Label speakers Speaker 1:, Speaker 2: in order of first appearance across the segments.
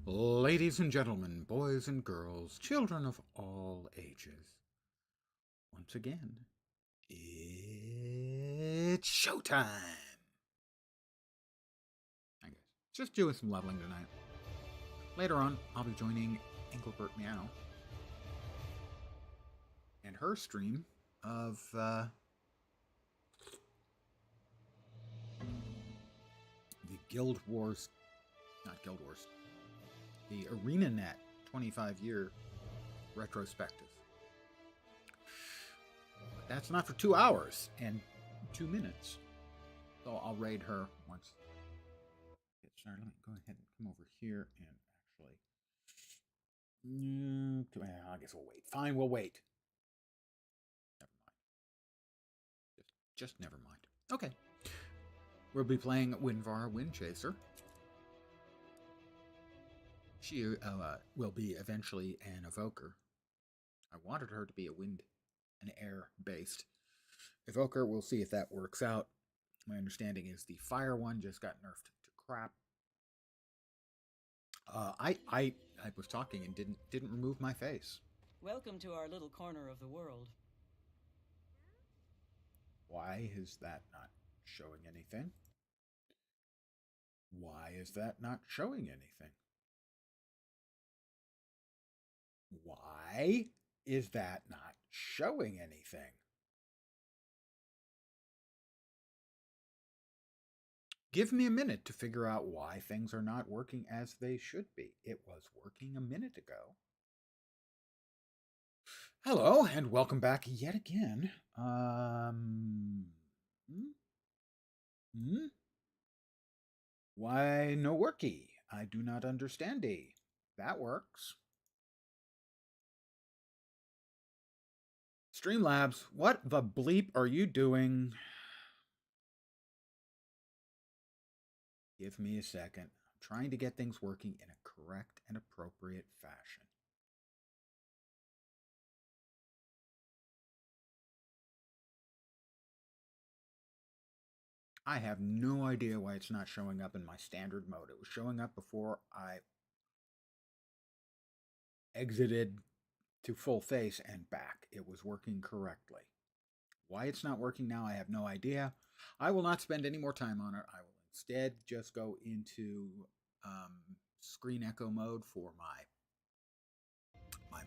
Speaker 1: Ladies and gentlemen, boys and girls, children of all ages, once again, it's showtime! I guess. Just doing some leveling tonight. Later on, I'll be joining Engelbert Meow and her stream of the Guild Wars, not Guild Wars, the ArenaNet 25-year retrospective. But that's not for 2 hours and 2 minutes. So I'll raid her once. Sorry, let me go ahead and come over here and actually. I guess we'll wait. Fine, we'll wait. Never mind. Just never mind. Okay. We'll be playing Winvara Windchaser. She will be eventually an evoker. I wanted her to be an air-based evoker. We'll see if that works out. My understanding is the fire one just got nerfed to crap. I was talking and didn't remove my face.
Speaker 2: Welcome to our little corner of the world.
Speaker 1: Why is that not showing anything? Why is that not showing anything? Why is that not showing anything? Give me a minute to figure out why things are not working as they should be. It was working a minute ago. Hello, and welcome back yet again. Why no worky? I do not understand. That works. Streamlabs, what the bleep are you doing? Give me a second. I'm trying to get things working in a correct and appropriate fashion. I have no idea why it's not showing up in my standard mode. It was showing up before I exited to full face and back. It was working correctly. Why it's not working now, I have no idea. I will not spend any more time on it. I will instead just go into screen echo mode for my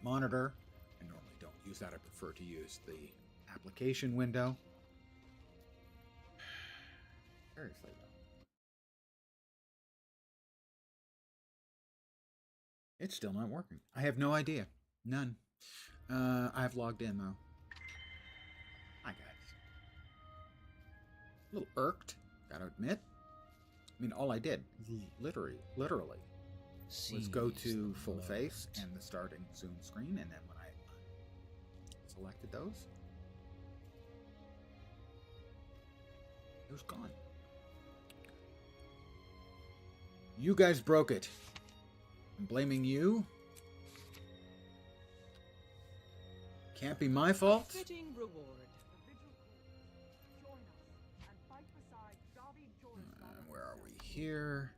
Speaker 1: monitor. I normally don't use that. I prefer to use the application window. Seriously, though. It's still not working. I have no idea. None. I've logged in, though. Hi, guys. A little irked, gotta admit. I mean, all I did, literally, was go to full face and the starting zoom screen, and then when I selected those, it was gone. You guys broke it. I'm blaming you. Can't be my fault.
Speaker 2: Fitting reward.
Speaker 1: Where are we here?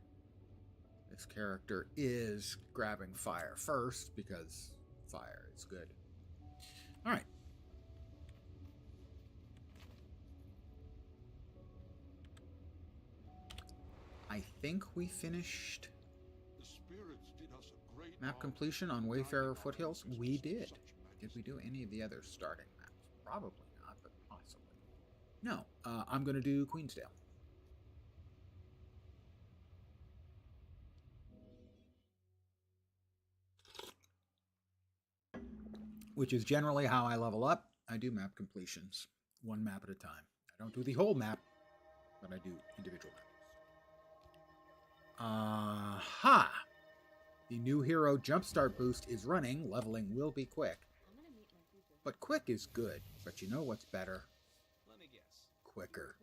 Speaker 1: This character is grabbing fire first because fire is good. All right. I think we finished map completion on Wayfarer Foothills. We did. Did we do any of the other starting maps? Probably not, but possibly. No, I'm going to do Queensdale. Which is generally how I level up. I do map completions, one map at a time. I don't do the whole map, but I do individual maps. Aha! The new hero jumpstart boost is running. Leveling will be quick. But quick is good. But you know what's better?
Speaker 2: Let me guess.
Speaker 1: Quicker.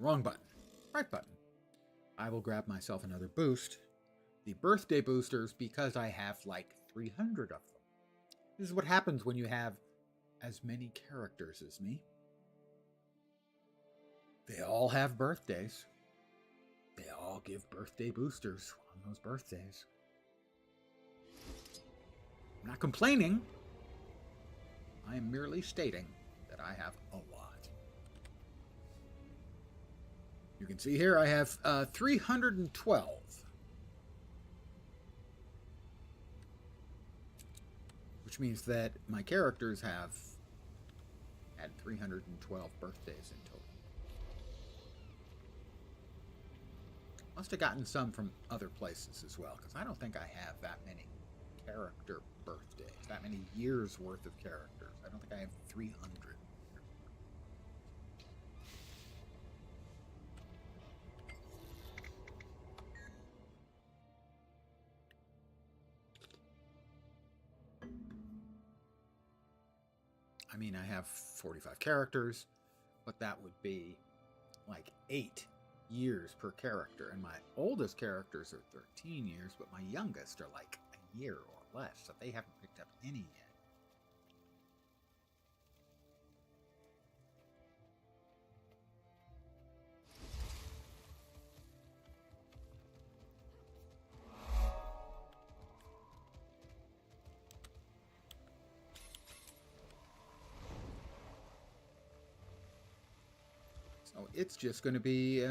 Speaker 1: Wrong button. Right button. I will grab myself another boost. The birthday boosters, because I have like 300 of them. This is what happens when you have as many characters as me. They all have birthdays. They all give birthday boosters on those birthdays. I'm not complaining. I am merely stating that I have a lot. You can see here I have 312. Which means that my characters have had 312 birthdays in total. Must have gotten some from other places as well, because I don't think I have that many character birthdays, that many years worth of characters. I don't think I have 300. I mean, I have 45 characters, but that would be like 8 years per character. And my oldest characters are 13 years, but my youngest are like a year or less, so they haven't picked up any yet. So it's just going to be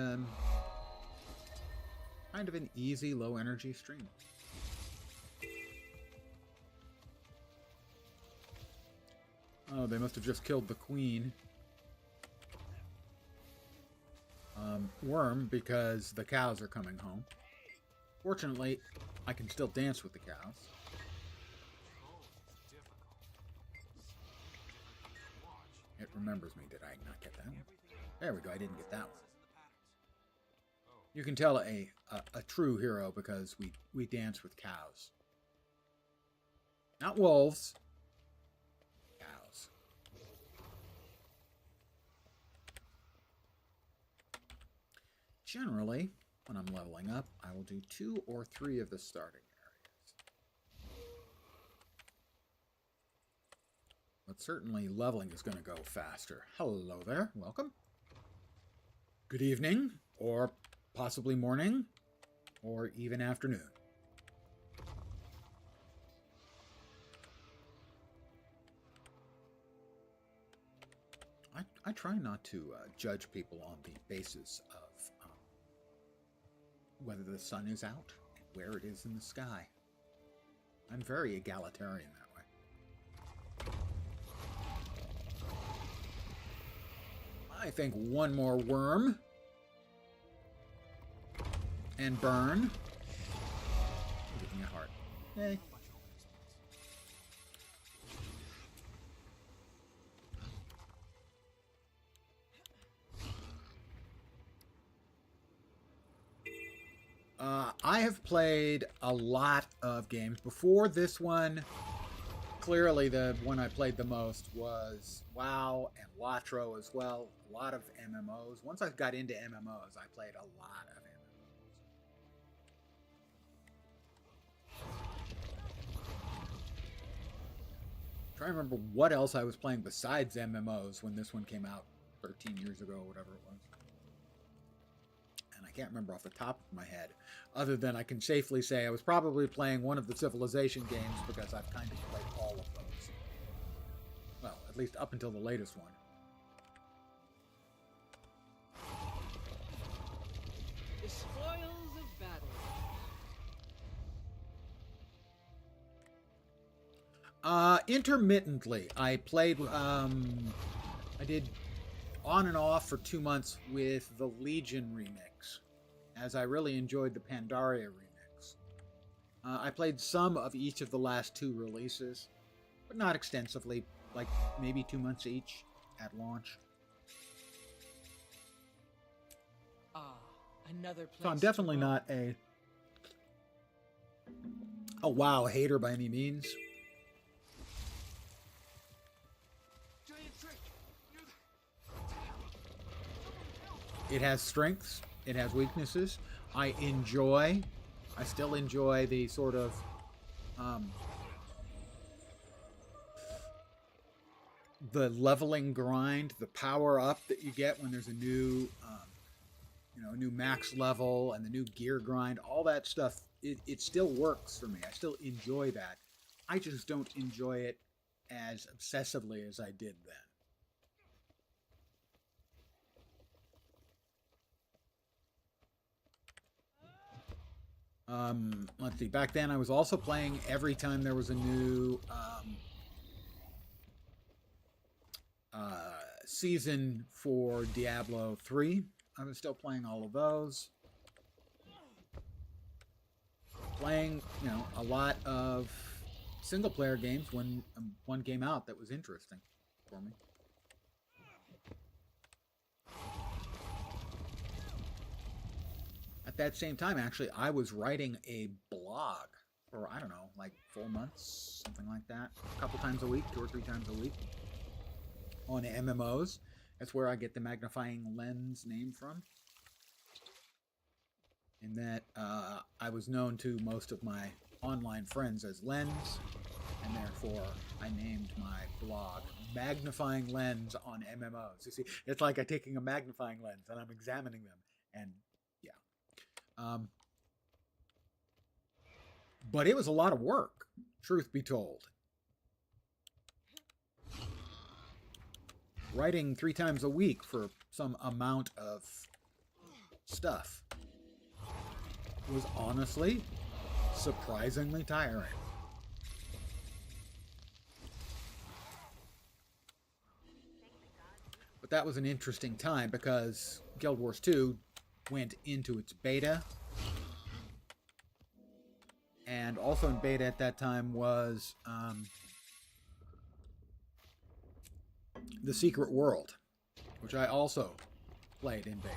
Speaker 1: kind of an easy, low energy stream. Oh, they must have just killed the queen. Worm, because the cows are coming home. Fortunately, I can still dance with the cows. It remembers me. Did I not get that one? There we go. I didn't get that one. You can tell a true hero because we dance with cows. Not wolves. Cows. Generally, when I'm leveling up, I will do 2 or 3 of the starting areas. But certainly leveling is going to go faster. Hello there. Welcome. Good evening, or possibly morning, or even afternoon. I try not to judge people on the basis of whether the sun is out and where it is in the sky. I'm very egalitarian that way. I think one more worm. And burn. Give me a heart. Yay. I have played a lot of games. Before this one, clearly the one I played the most was WoW and LATRO as well. A lot of MMOs. Once I got into MMOs, I played a lot of trying to remember what else I was playing besides MMOs when this one came out 13 years ago, whatever it was. And I can't remember off the top of my head, other than I can safely say I was probably playing one of the Civilization games because I've kind of played all of those. Well, at least up until the latest one.
Speaker 2: The spoils of battle.
Speaker 1: Intermittently. I played, I did on and off for 2 months with the Legion remix, as I really enjoyed the Pandaria remix. I played some of each of the last 2 releases, but not extensively, like maybe 2 months each at launch.
Speaker 2: Another place.
Speaker 1: So I'm definitely not a WoW hater by any means. It has strengths. It has weaknesses. I still enjoy the sort of the leveling grind, the power up that you get when there's a new a new max level and the new gear grind, all that stuff, it still works for me. I still enjoy that. I just don't enjoy it as obsessively as I did then. Let's see. Back then, I was also playing every time there was a new season for Diablo 3. I was still playing all of those. Playing, a lot of single-player games when one came out that was interesting for me. At that same time, actually, I was writing a blog for, I don't know, like 4 months, something like that. A couple times a week, 2 or 3 times a week, on MMOs. That's where I get the magnifying lens name from. And that I was known to most of my online friends as Lens, and therefore I named my blog Magnifying Lens on MMOs. You see, it's like I'm taking a magnifying lens and I'm examining them, and yeah. But it was a lot of work, truth be told. Writing 3 times a week for some amount of stuff was honestly surprisingly tiring. But that was an interesting time because Guild Wars 2 went into its beta. And also in beta at that time was The Secret World, which I also played in beta.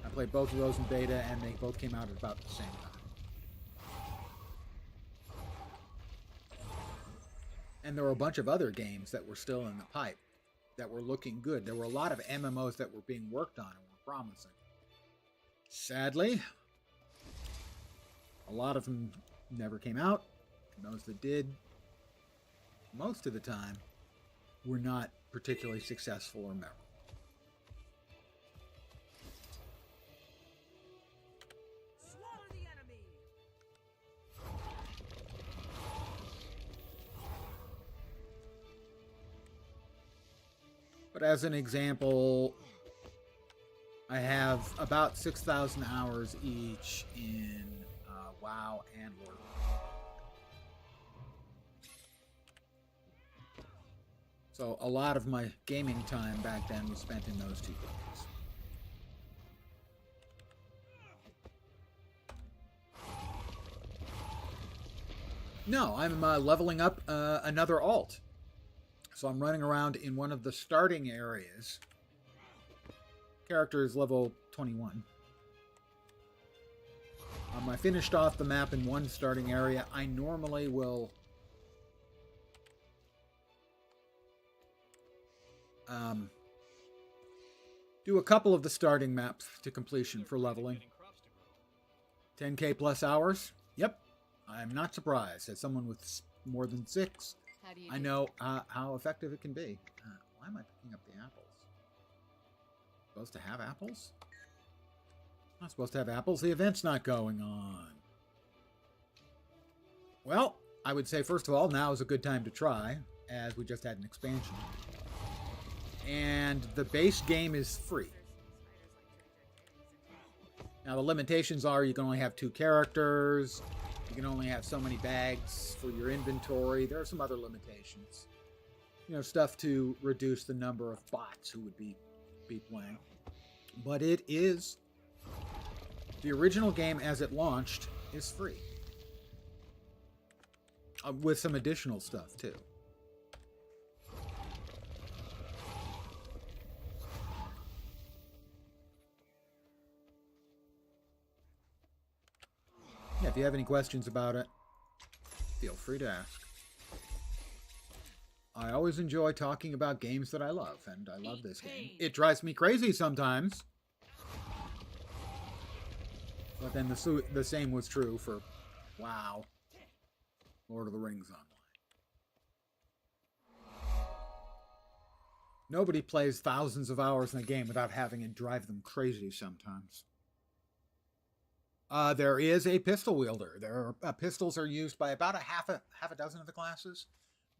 Speaker 1: I played both of those in beta, and they both came out at about the same time. And there were a bunch of other games that were still in the pipe that were looking good. There were a lot of MMOs that were being worked on and were promising. Sadly, a lot of them never came out, and those that did, most of the time, were not particularly successful or memorable. But as an example, I have about 6,000 hours each in WoW and Lord. So a lot of my gaming time back then was spent in those 2 games. No, I'm leveling up another alt. So I'm running around in one of the starting areas. Character is level 21. I finished off the map in one starting area. I normally will do a couple of the starting maps to completion for leveling. 10k plus hours. Yep. I'm not surprised. As someone with more than 6, I know how effective it can be. Why am I picking up the apples? Supposed to have apples? Not supposed to have apples. The event's not going on. Well, I would say, first of all, now is a good time to try, as we just had an expansion. And the base game is free. Now, the limitations are you can only have 2 characters. You can only have so many bags for your inventory. There are some other limitations. Stuff to reduce the number of bots who would be playing. But it is... The original game, as it launched, is free. With some additional stuff, too. Yeah, if you have any questions about it, feel free to ask. I always enjoy talking about games that I love, and I love this game. It drives me crazy sometimes. But then the same was true for WoW, Lord of the Rings Online. Nobody plays thousands of hours in a game without having it drive them crazy sometimes. There is a pistol wielder. Pistols are used by about half a dozen of the classes.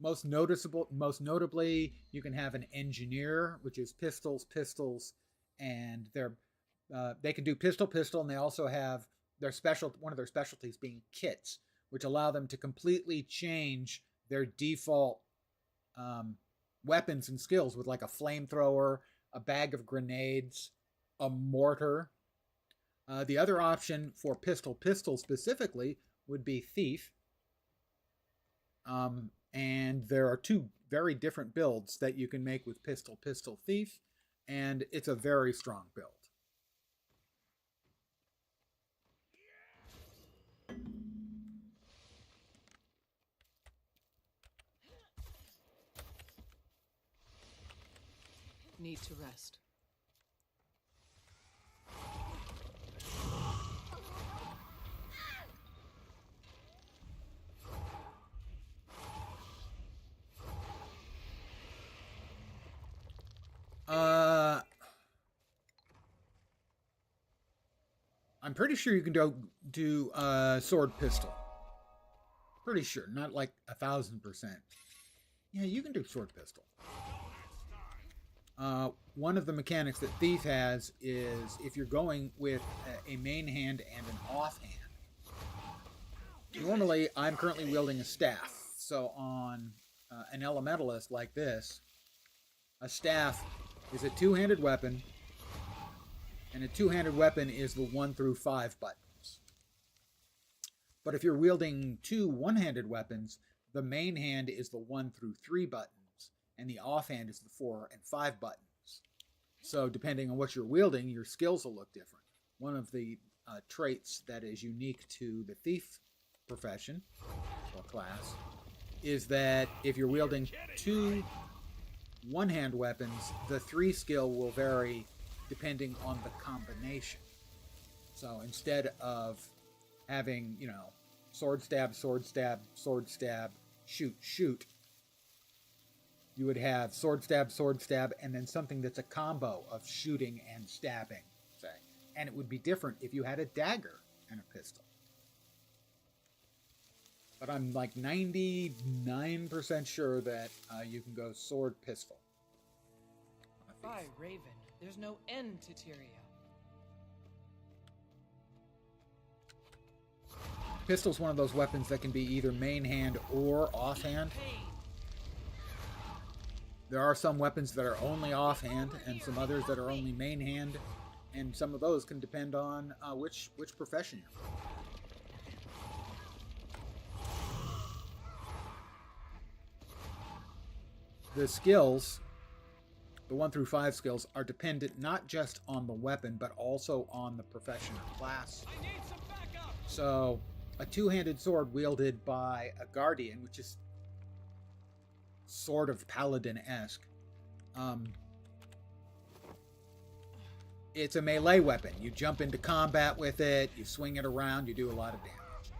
Speaker 1: Most notably, you can have an engineer, which is pistols, and they can do pistol, and they also have one of their specialties being kits, which allow them to completely change their default weapons and skills with like a flamethrower, a bag of grenades, a mortar. The other option for pistol specifically would be thief. And there are two very different builds that you can make with pistol, thief, and it's a very strong build.
Speaker 2: Need to rest.
Speaker 1: I'm pretty sure you can do sword pistol. Pretty sure, not like 1,000%. Yeah, you can do sword pistol. One of the mechanics that Thief has is if you're going with a main hand and an offhand. Normally, I'm currently wielding a staff. So on an elementalist like this, a staff is a two-handed weapon, and a two-handed weapon is the 1 through 5 buttons. But if you're wielding two one-handed weapons, the main hand is the 1 through 3 buttons, and the offhand is the 4 and 5 buttons. So depending on what you're wielding, your skills will look different. One of the traits that is unique to the thief profession or class is that if you're wielding two one-hand weapons, the 3 skill will vary depending on the combination. So instead of having, sword stab, shoot, you would have sword stab, and then something that's a combo of shooting and stabbing, say. And it would be different if you had a dagger and a pistol. But I'm like 99% sure that you can go sword pistol.
Speaker 2: By Raven, there's no end to Tyria.
Speaker 1: Pistol's one of those weapons that can be either main hand or offhand. There are some weapons that are only offhand, and some others that are only main hand, and some of those can depend on which profession you're in. The skills, the 1 through 5 skills, are dependent not just on the weapon, but also on the profession or class.
Speaker 2: I need some backup.
Speaker 1: So, a two-handed sword wielded by a guardian, which is sort of paladin-esque, it's a melee weapon. You jump into combat with it, you swing it around, you do a lot of damage.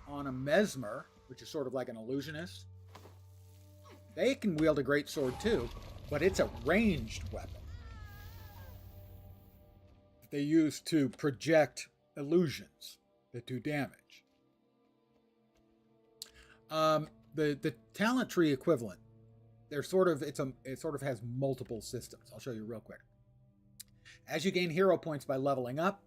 Speaker 1: On a mesmer, which is sort of like an illusionist, they can wield a great sword too, but it's a ranged weapon they use to project illusions that do damage. The talent tree equivalent, it sort of has multiple systems. I'll show you real quick. As you gain hero points by leveling up,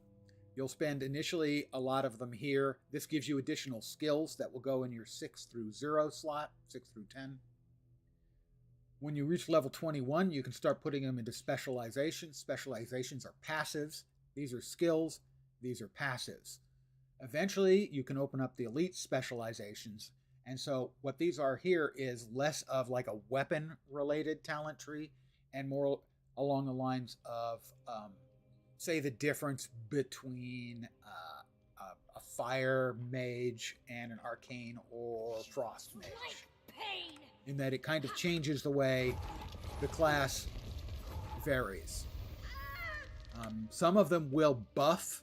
Speaker 1: you'll spend initially a lot of them here. This gives you additional skills that will go in your 6 through 0 slot, 6 through 10. When you reach level 21, you can start putting them into specializations. Specializations are passives. These are skills. These are passives. Eventually, you can open up the elite specializations. And so what these are here is less of like a weapon-related talent tree and more along the lines of, say, the difference between a fire mage and an arcane or frost mage. In that it kind of changes the way the class varies. Some of them will buff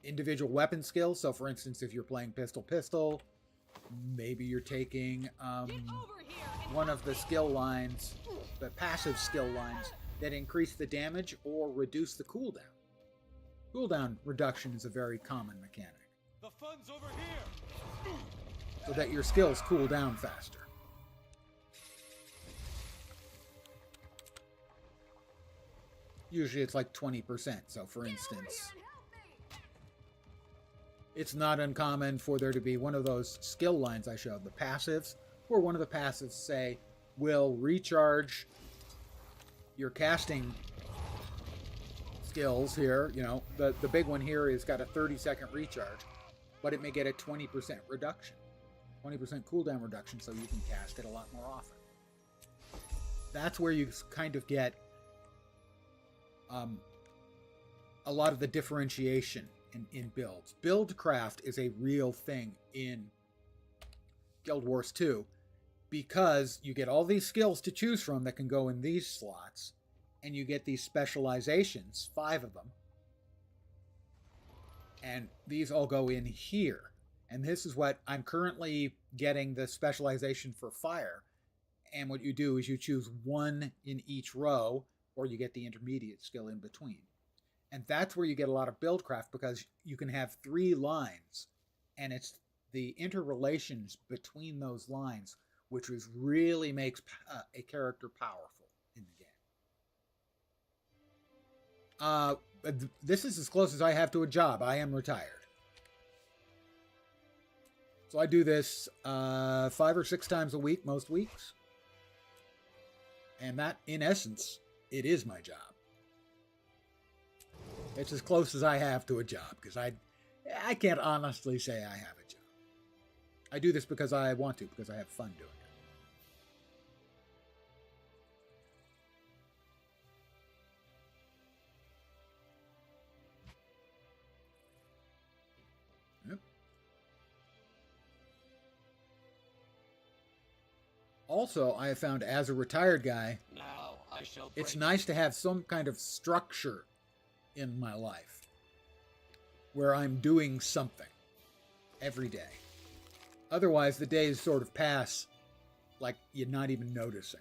Speaker 1: individual weapon skills. So, for instance, if you're playing pistol, maybe you're taking one of the skill lines passive skill lines that increase the damage or reduce the cooldown. Cooldown reduction is a very common mechanic.
Speaker 3: The fun's over here.
Speaker 1: So that your skills cool down faster. Usually it's like 20%. So for instance, it's not uncommon for there to be one of those skill lines I showed, the passives, where one of the passives, say, will recharge your casting skills here. You know, the big one here has got a 30-second recharge, but it may get a 20% reduction. 20% cooldown reduction, so you can cast it a lot more often. That's where you kind of get a lot of the differentiation in builds. Buildcraft is a real thing in Guild Wars 2 because you get all these skills to choose from that can go in these slots, and you get these specializations, 5 of them, and these all go in here. And this is what I'm currently getting, the specialization for fire. And what you do is you choose one in each row, or you get the intermediate skill in between. And that's where you get a lot of buildcraft, because you can have 3 lines, and it's the interrelations between those lines which really makes a character powerful in the game. This is as close as I have to a job. I am retired. So I do this 5 or 6 times a week, most weeks. And that, in essence, it is my job. It's as close as I have to a job, because I can't honestly say I have a job. I do this because I want to, because I have fun doing it. Yep. Also, I have found, as a retired guy,
Speaker 3: Now I shall
Speaker 1: it's
Speaker 3: break.
Speaker 1: nice to have some kind of structure in my life where I'm doing something every day. Otherwise, the days sort of pass like you're not even noticing.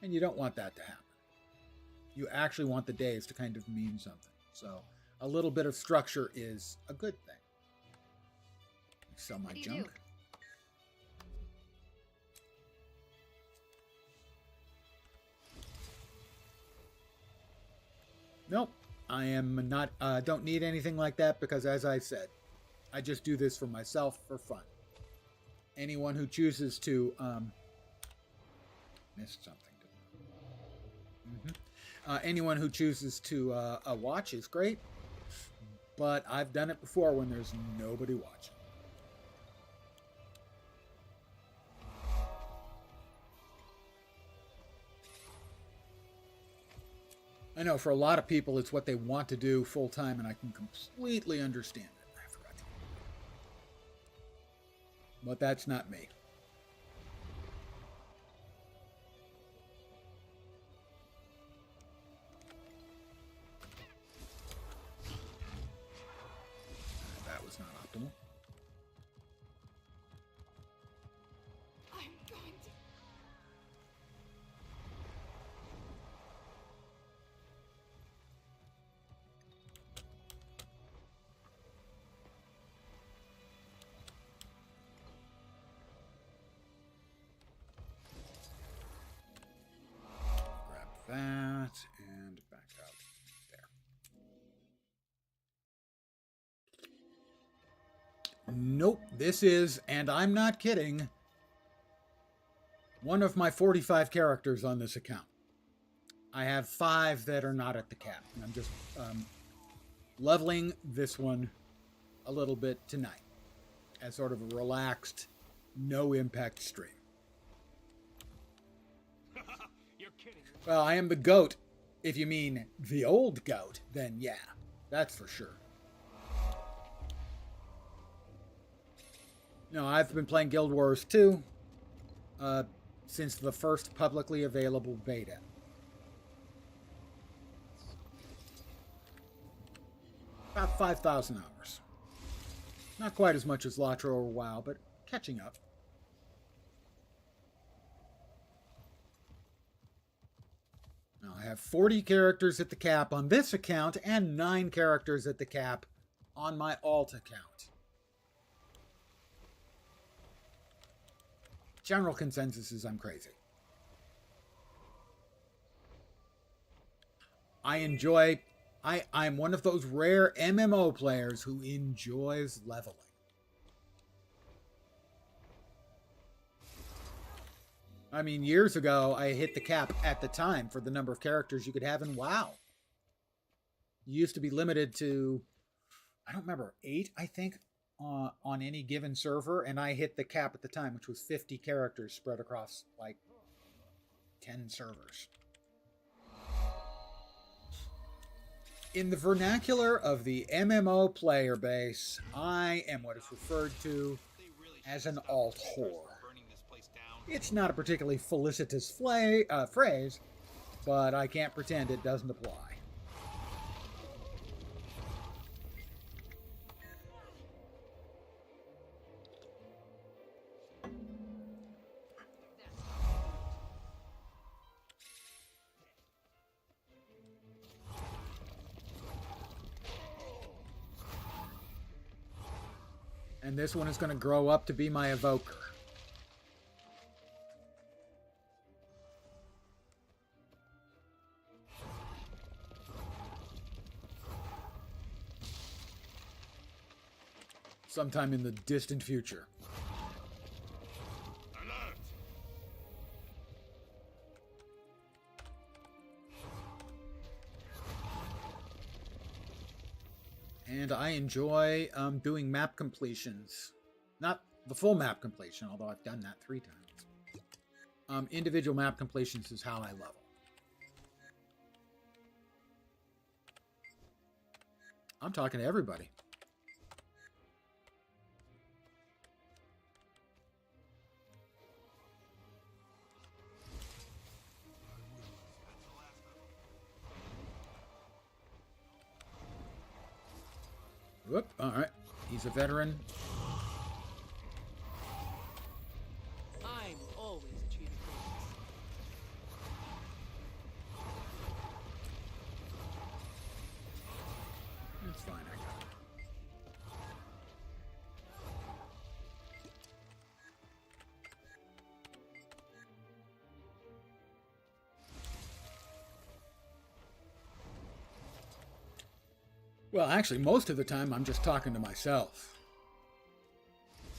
Speaker 1: And you don't want that to happen. You actually want the days to kind of mean something. So a little bit of structure is a good thing. Sell my
Speaker 4: What do you
Speaker 1: junk.
Speaker 4: do?
Speaker 1: Nope. I am not, don't need anything like that, because as I said, I just do this for myself for fun. Anyone who chooses to, missed something. Anyone who chooses to watch is great, but I've done it before when there's nobody watching. I know for a lot of people it's what they want to do full time, and I can completely understand it. I forgot to. But that's not me. That was not optimal.
Speaker 4: I'm going to.
Speaker 1: Grab that and back out there. Nope, this is, and I'm not kidding, one of my 45 characters on this account. I have 5 that are not at the cap, and I'm just leveling this one a little bit tonight as sort of a relaxed, no impact stream.
Speaker 3: You're kidding.
Speaker 1: Well, I am the GOAT. If you mean the old GOAT, then yeah, that's for sure. No, I've been playing Guild Wars 2 since the first publicly available beta. About 5,000 hours. Not quite as much as Lotro or WoW, but catching up. Now I have 40 characters at the cap on this account and 9 characters at the cap on my alt account. General consensus is I'm crazy. I'm one of those rare MMO players who enjoys leveling. I mean, years ago, I hit the cap at the time for the number of characters you could have in WoW. You used to be limited to, I don't remember, 8, I think, on any given server, and I hit the cap at the time, which was 50 characters spread across, like, 10 servers. In the vernacular of the MMO player base, I am what is referred to as an alt whore. It's not a particularly felicitous phrase, but I can't pretend it doesn't apply. And this one is going to grow up to be my evoker. Sometime in the distant future.
Speaker 3: Alert!
Speaker 1: And I enjoy doing map completions. Not the full map completion, although I've done that 3 times. Individual map completions is how I level. I'm talking to everybody. Whoop, alright. He's a veteran.
Speaker 2: I'm always achieving things.
Speaker 1: That's fine, I got it. Well, actually, most of the time, I'm just talking to myself.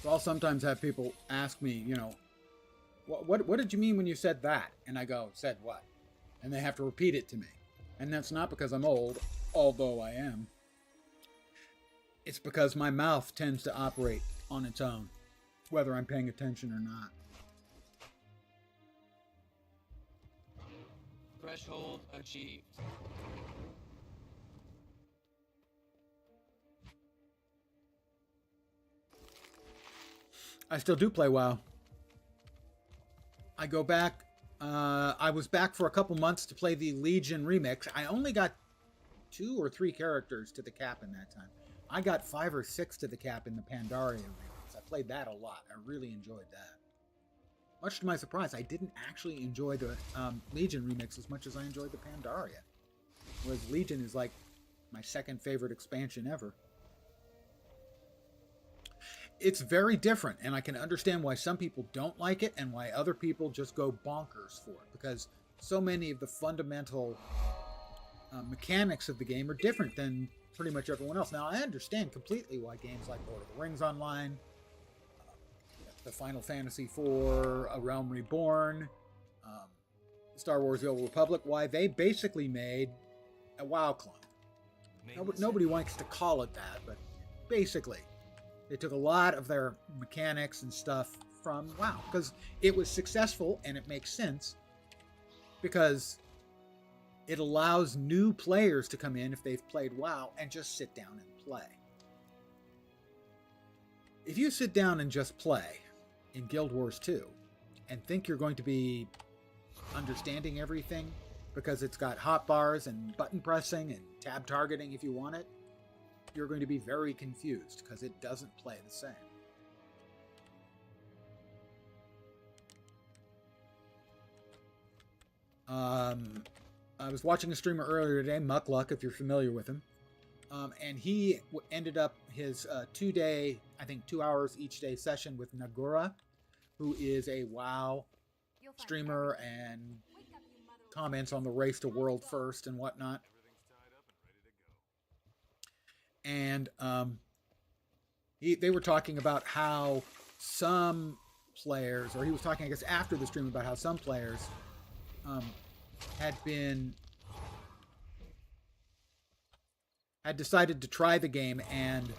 Speaker 1: So I'll sometimes have people ask me, you know, what did you mean when you said that? And I go, said what? And they have to repeat it to me. And that's not because I'm old, although I am. It's because my mouth tends to operate on its own, whether I'm paying attention or not.
Speaker 3: Threshold achieved.
Speaker 1: I still do play WoW. I go back. I was back for a couple months to play the Legion remix. I only got 2 or 3 characters to the cap in that time. I got 5 or 6 to the cap in the Pandaria remix. I played that a lot. I really enjoyed that. Much to my surprise, I didn't actually enjoy the Legion remix as much as I enjoyed the Pandaria. Whereas Legion is like my second favorite expansion ever. It's very different, and I can understand why some people don't like it and why other people just go bonkers for it, because so many of the fundamental mechanics of the game are different than pretty much everyone else. Now, I understand completely why games like Lord of the Rings Online, the Final Fantasy IV, A Realm Reborn, Star Wars The Old Republic, why they basically made a WoW clone. Nobody likes to call it that, but basically, they took a lot of their mechanics and stuff from WoW because it was successful, and it makes sense because it allows new players to come in if they've played WoW and just sit down and play. If you sit down and just play in Guild Wars 2 and think you're going to be understanding everything because it's got hotbars and button pressing and tab targeting if you want it, you're going to be very confused because it doesn't play the same. I was watching a streamer earlier today, Muckluck, if you're familiar with him. And he ended up his 2-day, I think 2 hours each day session with Nagura, who is a WoW streamer and comments on the race to world first and whatnot. And they were talking about how some players, or he was talking, I guess, after the stream about how some players had decided to try the game, and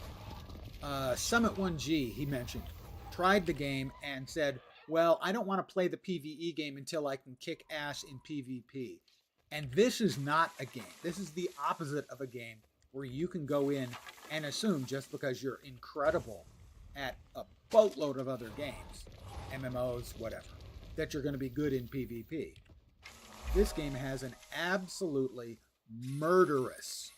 Speaker 1: Summit 1G, he mentioned, tried the game and said, well, I don't want to play the PvE game until I can kick ass in PvP. And this is not a game. This is the opposite of a game where you can go in and assume just because you're incredible at a boatload of other games, MMOs, whatever, that you're going to be good in PvP. This game has an absolutely murderous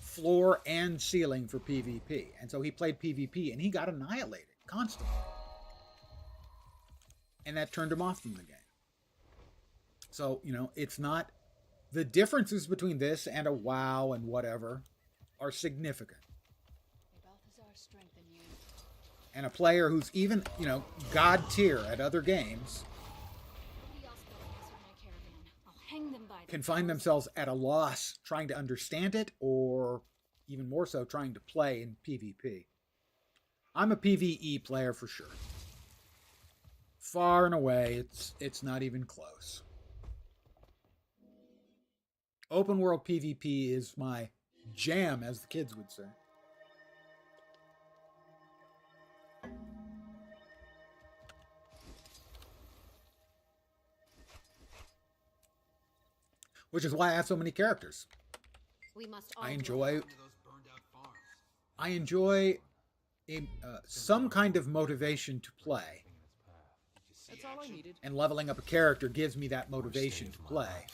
Speaker 1: floor and ceiling for PvP. And so he played PvP and he got annihilated constantly. And that turned him off from the game. So, you know, it's not... The differences between this and a WoW and whatever are significant. And a player who's even, you know, god tier at other games can find themselves at a loss trying to understand it, or even more so trying to play in PvP. I'm a PvE player for sure. Far and away, it's not even close. Open world PvP is my jam, as the kids would say. Which is why I have so many characters. I enjoy some kind of motivation to play.
Speaker 2: That's all I needed.
Speaker 1: And leveling up a character gives me that motivation to play.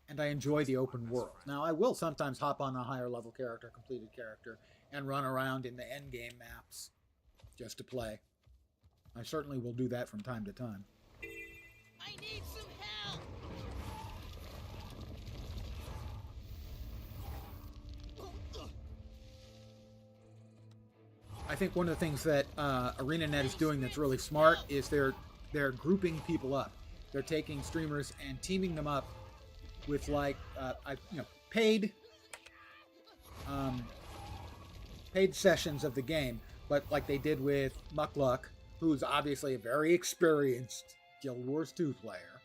Speaker 1: And I enjoy the open world. Now, I will sometimes hop on a higher level character, completed character, and run around in the endgame maps just to play. I certainly will do that from time to time.
Speaker 4: I need some help.
Speaker 1: I think one of the things that ArenaNet is doing that's really smart is they're grouping people up. They're taking streamers and teaming them up with paid sessions of the game, but like they did with Muckluck, who's obviously a very experienced Guild Wars 2 player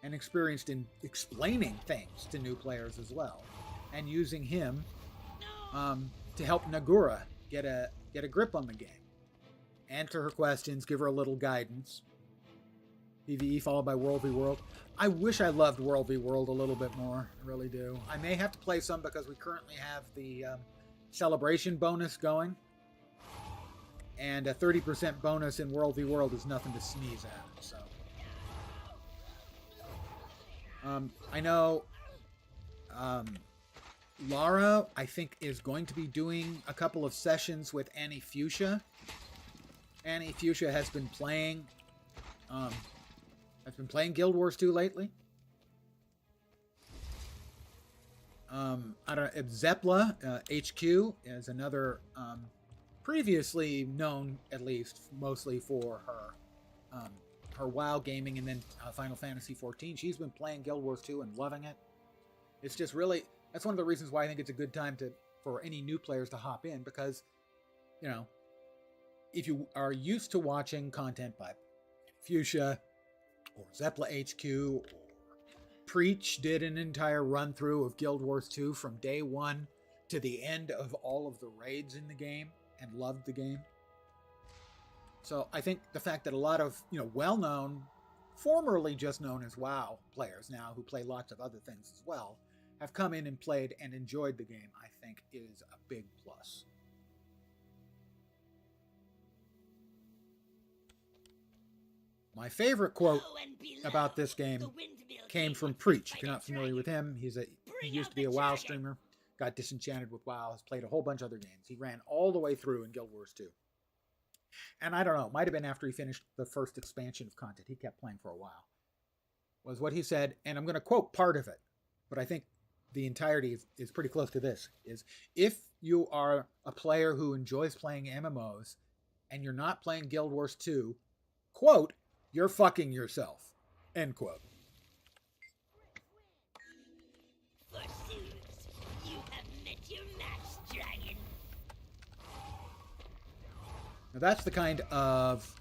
Speaker 1: and experienced in explaining things to new players as well, and using him to help Nagura get a grip on the game, answer her questions, give her a little guidance. PvE followed by World v World. I wish I loved World v World a little bit more. I really do. I may have to play some because we currently have the celebration bonus going. And a 30% bonus in World v World is nothing to sneeze at. So I know Lara, I think, is going to be doing a couple of sessions with Annie Fuchsia. Annie Fuchsia has been playing Guild Wars 2 lately. I don't know, Zepla HQ is another previously known, at least mostly for her WoW gaming, and then Final Fantasy XIV. She's been playing Guild Wars 2 and loving it. It's just really, that's one of the reasons why I think it's a good time for any new players to hop in, because, you know, if you are used to watching content by Fuchsia or Zepla HQ, or Preach did an entire run through of Guild Wars 2 from day one to the end of all of the raids in the game and loved the game. So I think the fact that a lot of, you know, well-known, formerly just known as WoW players now, who play lots of other things as well, have come in and played and enjoyed the game, I think is a big plus. My favorite quote about this game came from Preach. If you're not familiar with him, he used to be a WoW streamer, got disenchanted with WoW, has played a whole bunch of other games. He ran all the way through in Guild Wars 2. And I don't know, it might have been after he finished the first expansion of content. He kept playing for a while. was what he said, and I'm going to quote part of it, but I think the entirety is pretty close to this, is if you are a player who enjoys playing MMOs and you're not playing Guild Wars 2, quote, you're fucking yourself, end quote.
Speaker 4: Forsooth, you have met your match, dragon.
Speaker 1: Now that's the kind of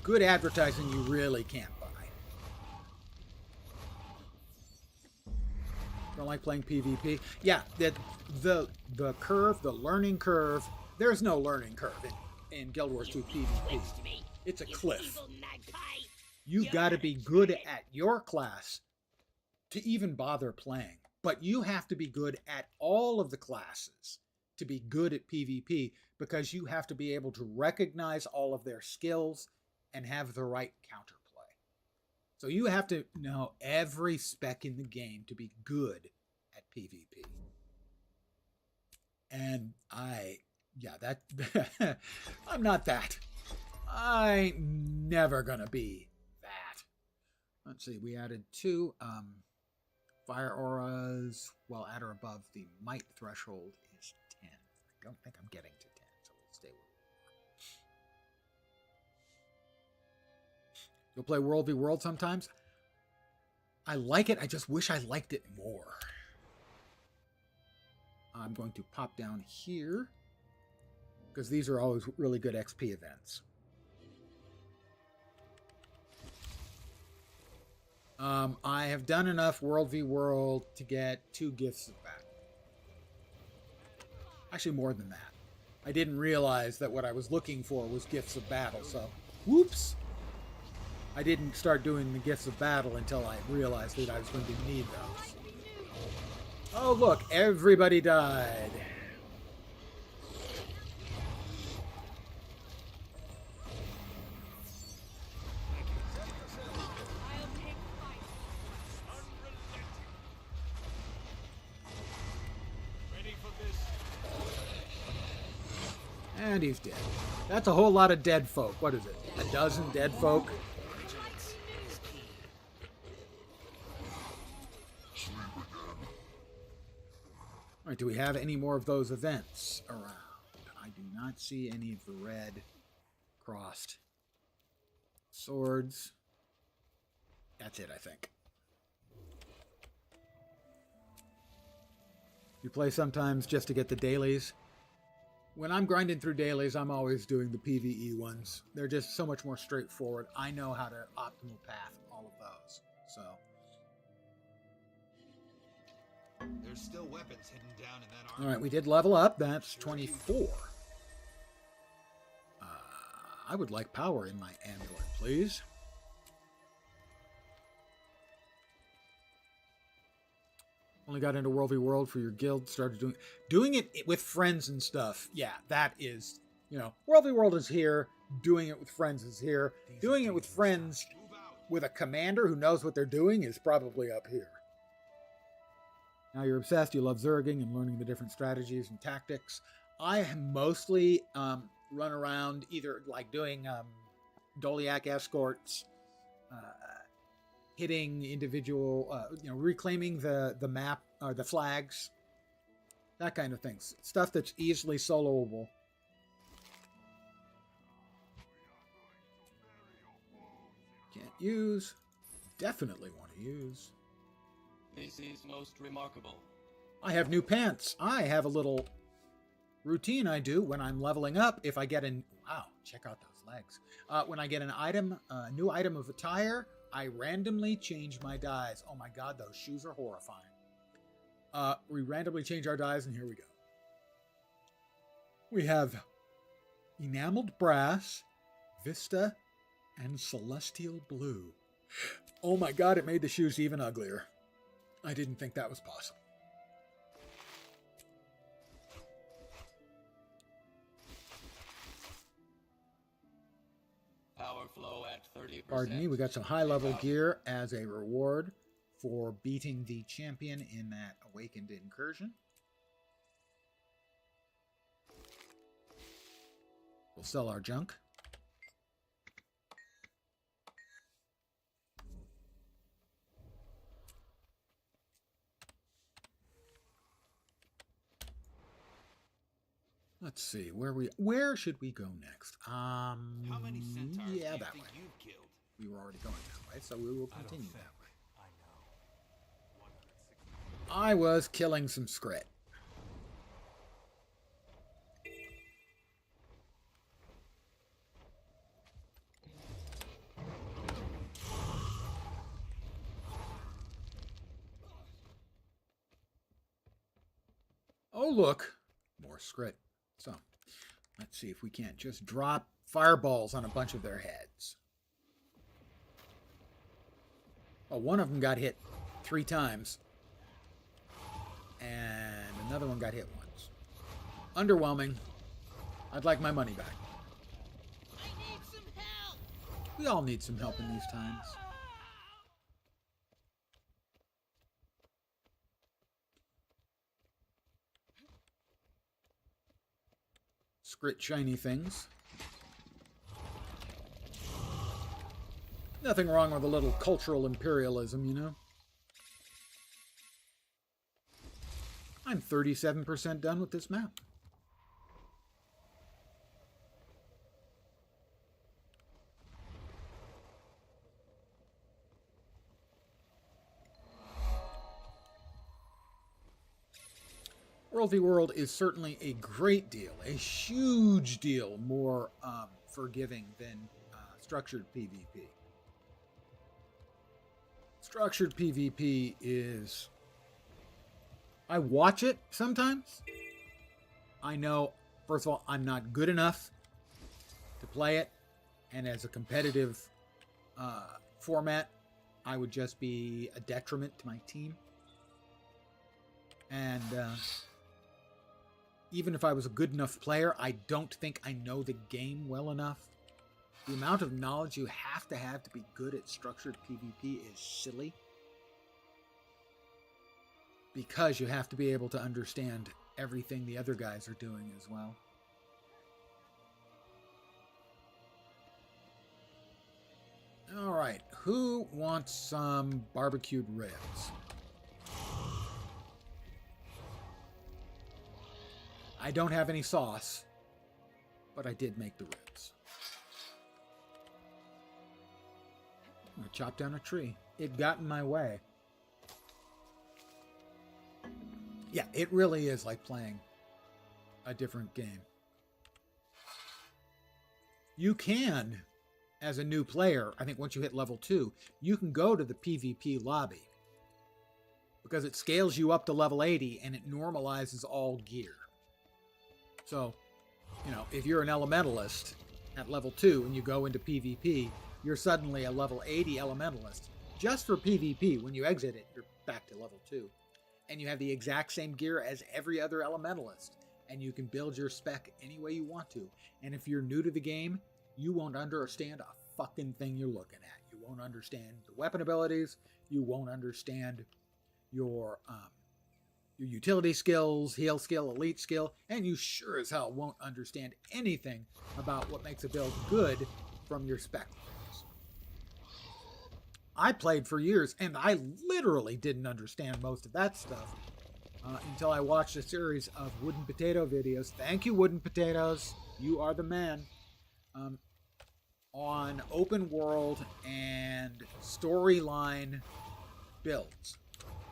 Speaker 1: good advertising you really can't buy. Don't like playing PvP? Yeah, the curve, the learning curve, there's no learning curve in Guild Wars 2 PvP. It's a cliff. You gotta be good at your class to even bother playing. But you have to be good at all of the classes to be good at PvP, because you have to be able to recognize all of their skills and have the right counterplay. So you have to know every spec in the game to be good at PvP. And I'm not that. I ain't never gonna be that. Let's see, we added 2 fire auras, well, at or above the might threshold is 10. I don't think I'm getting to 10, so we'll stay with it. You'll play World v World sometimes? I like it, I just wish I liked it more. I'm going to pop down here, because these are always really good XP events. I have done enough World v World to get 2 gifts of battle. Actually, more than that. I didn't realize that what I was looking for was gifts of battle, so whoops! I didn't start doing the gifts of battle until I realized that I was going to need those. Oh look, everybody died. And he's dead. That's a whole lot of dead folk. What is it? A dozen dead folk? All right, do we have any more of those events around? I do not see any of the red crossed swords. That's it, I think. You play sometimes just to get the dailies. When I'm grinding through dailies, I'm always doing the PvE ones. They're just so much more straightforward. I know how to optimal path all of those. So.
Speaker 5: There's still weapons hidden down in that armor.
Speaker 1: All right, we did level up. That's 24. I would like power in my amulet, please. Only got into World v World for your guild. Started doing it with friends and stuff. Yeah, that is, World v World is here. Doing it with friends is here. Doing it with friends with a commander who knows what they're doing is probably up here. Now you're obsessed. You love zerging and learning the different strategies and tactics. I mostly run around either like doing Doliak escorts, hitting individual, reclaiming the map or the flags, that kind of things. Stuff that's easily soloable. Can't use. Definitely want to use.
Speaker 3: This is most remarkable.
Speaker 1: I have new pants. I have a little routine I do when I'm leveling up. If I get an... Wow, check out those legs. When I get an item, a new item of attire, I randomly change my dyes. Oh my god, those shoes are horrifying. We randomly change our dyes, and here we go. We have enameled brass, vista, and celestial blue. Oh my god, it made the shoes even uglier. I didn't think that was possible.
Speaker 3: Power flow at 30%.
Speaker 1: Pardon me, we got some high-level gear as a reward for beating the champion in that Awakened incursion. We'll sell our junk. Let's see where should we go next?
Speaker 5: How many centaurs do
Speaker 1: yeah,
Speaker 5: you
Speaker 1: that
Speaker 5: think
Speaker 1: way.
Speaker 5: you've killed?
Speaker 1: We were already going that way, so we will continue that way. I was killing some scrit. Oh, look. More scrit. So, let's see if we can't just drop fireballs on a bunch of their heads. Oh, one of them got hit 3 times. And another one got hit once. Underwhelming. I'd like my money back.
Speaker 4: I need some help!
Speaker 1: We all need some help in these times. Scrit shiny things. Nothing wrong with a little cultural imperialism, you know? I'm 37% done with this map. World v World is certainly a great deal, a huge deal more forgiving than structured PvP. Structured PvP is... I watch it sometimes. I know, first of all, I'm not good enough to play it. And as a competitive format, I would just be a detriment to my team. And even if I was a good enough player, I don't think I know the game well enough. The amount of knowledge you have to be good at structured PvP is silly. Because you have to be able to understand everything the other guys are doing as well. Alright, who wants some barbecued ribs? I don't have any sauce, but I did make the ribs. I'm gonna chop down a tree. It got in my way. Yeah, it really is like playing a different game. You can, as a new player, I think once you hit level 2, you can go to the PvP lobby. Because it scales you up to level 80 and it normalizes all gear. So, you know, if you're an elementalist at level 2 and you go into PvP, you're suddenly a level 80 elementalist. Just for PvP, when you exit it, you're back to level 2. And you have the exact same gear as every other elementalist. And you can build your spec any way you want to. And if you're new to the game, you won't understand a fucking thing you're looking at. You won't understand the weapon abilities. You won't understand your utility skills, heal skill, elite skill. And you sure as hell won't understand anything about what makes a build good from your spec. I played for years, and I literally didn't understand most of that stuff until I watched a series of Wooden Potato videos. Thank you, Wooden Potatoes. You are the man. On open world and storyline builds.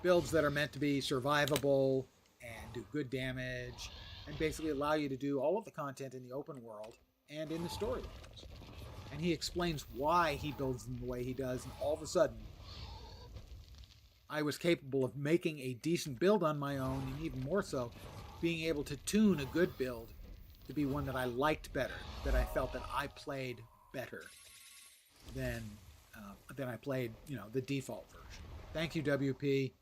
Speaker 1: Builds that are meant to be survivable and do good damage and basically allow you to do all of the content in the open world and in the storylines. And he explains why he builds them the way he does, and all of a sudden, I was capable of making a decent build on my own, and even more so, being able to tune a good build to be one that I liked better, that I felt that I played better than I played, you know, the default version. Thank you, WP.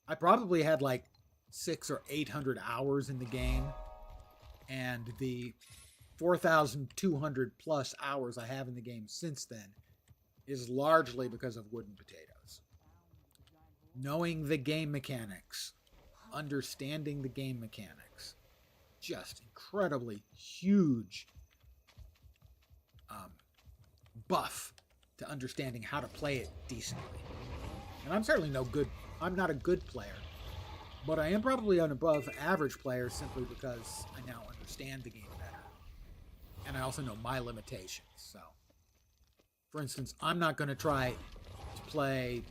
Speaker 1: I probably had like 600 or 800 hours in the game, and the 4,200 plus hours I have in the game since then is largely because of Wooden Potatoes. Knowing the game mechanics, understanding the game mechanics, just incredibly huge buff to understanding how to play it decently. And I'm certainly I'm not a good player, But I am probably an above average player simply because I now understand the game better. And I also know my limitations. So, for instance, I'm not going to try to play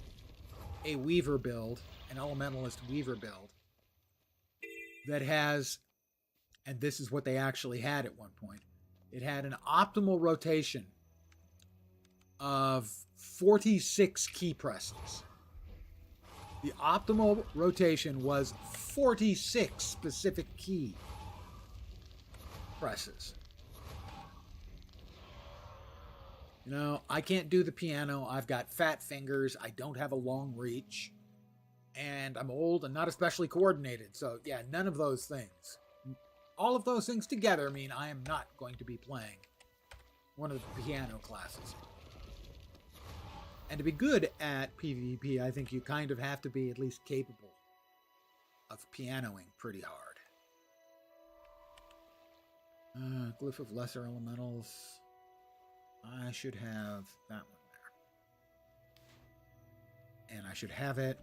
Speaker 1: a Weaver build, an Elementalist Weaver build, that has, and this is what they actually had at one point, it had an optimal rotation of 46 key presses. The optimal rotation was 46 specific key presses. You know, I can't do the piano. I've got fat fingers. I don't have a long reach. And I'm old and not especially coordinated. So, yeah, none of those things. All of those things together mean I am not going to be playing one of the piano classes. And to be good at PvP, I think you kind of have to be at least capable of pianoing pretty hard. Glyph of Lesser Elementals. I should have that one there. And I should have it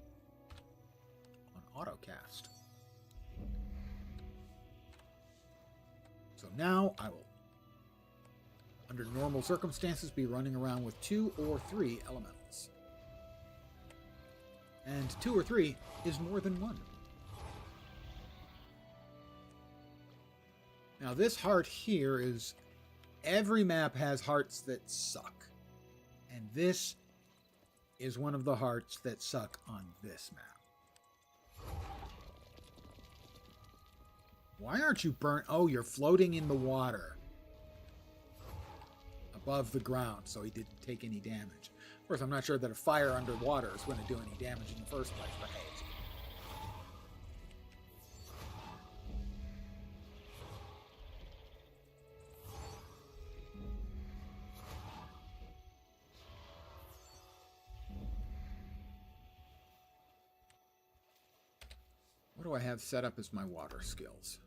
Speaker 1: on AutoCast. So now I will, under normal circumstances, be running around with 2 or 3 elementals. And 2 or 3 is more than 1. Now this heart here is, every map has hearts that suck. And this is one of the hearts that suck on this map. Why aren't you burnt? Oh, you're floating in the water above the ground, so he didn't take any damage. Of course, I'm not sure that a fire underwater is going to do any damage in the first place, but hey. What do I have set up as my water skills?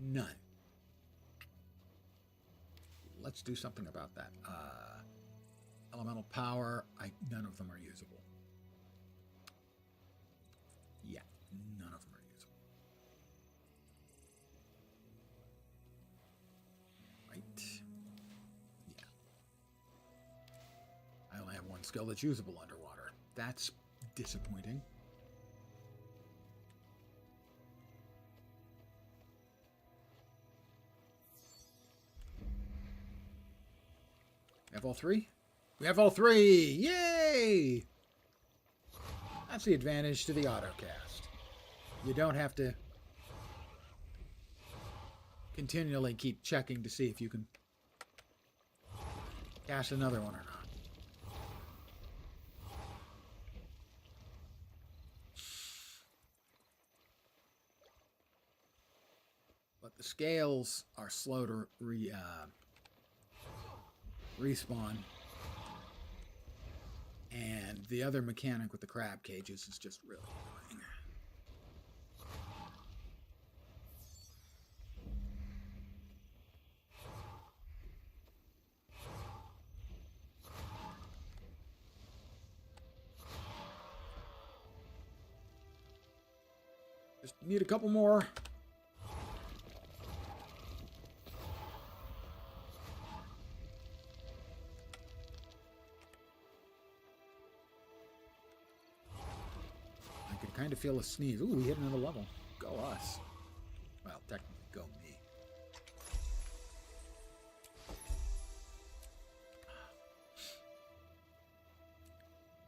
Speaker 1: None. Let's do something about that. Elemental power, none of them are usable. Yeah, none of them are usable. Right. Yeah. I only have one skill that's usable underwater. That's disappointing. We have all 3? We have all 3! Yay! That's the advantage to the AutoCast. You don't have to continually keep checking to see if you can cast another one or not. But the scales are slow to respawn, and the other mechanic with the crab cages is just really annoying. Just need a couple more. Kind of feel a sneeze. Ooh, we hit another level. Go us. Well, technically, go me.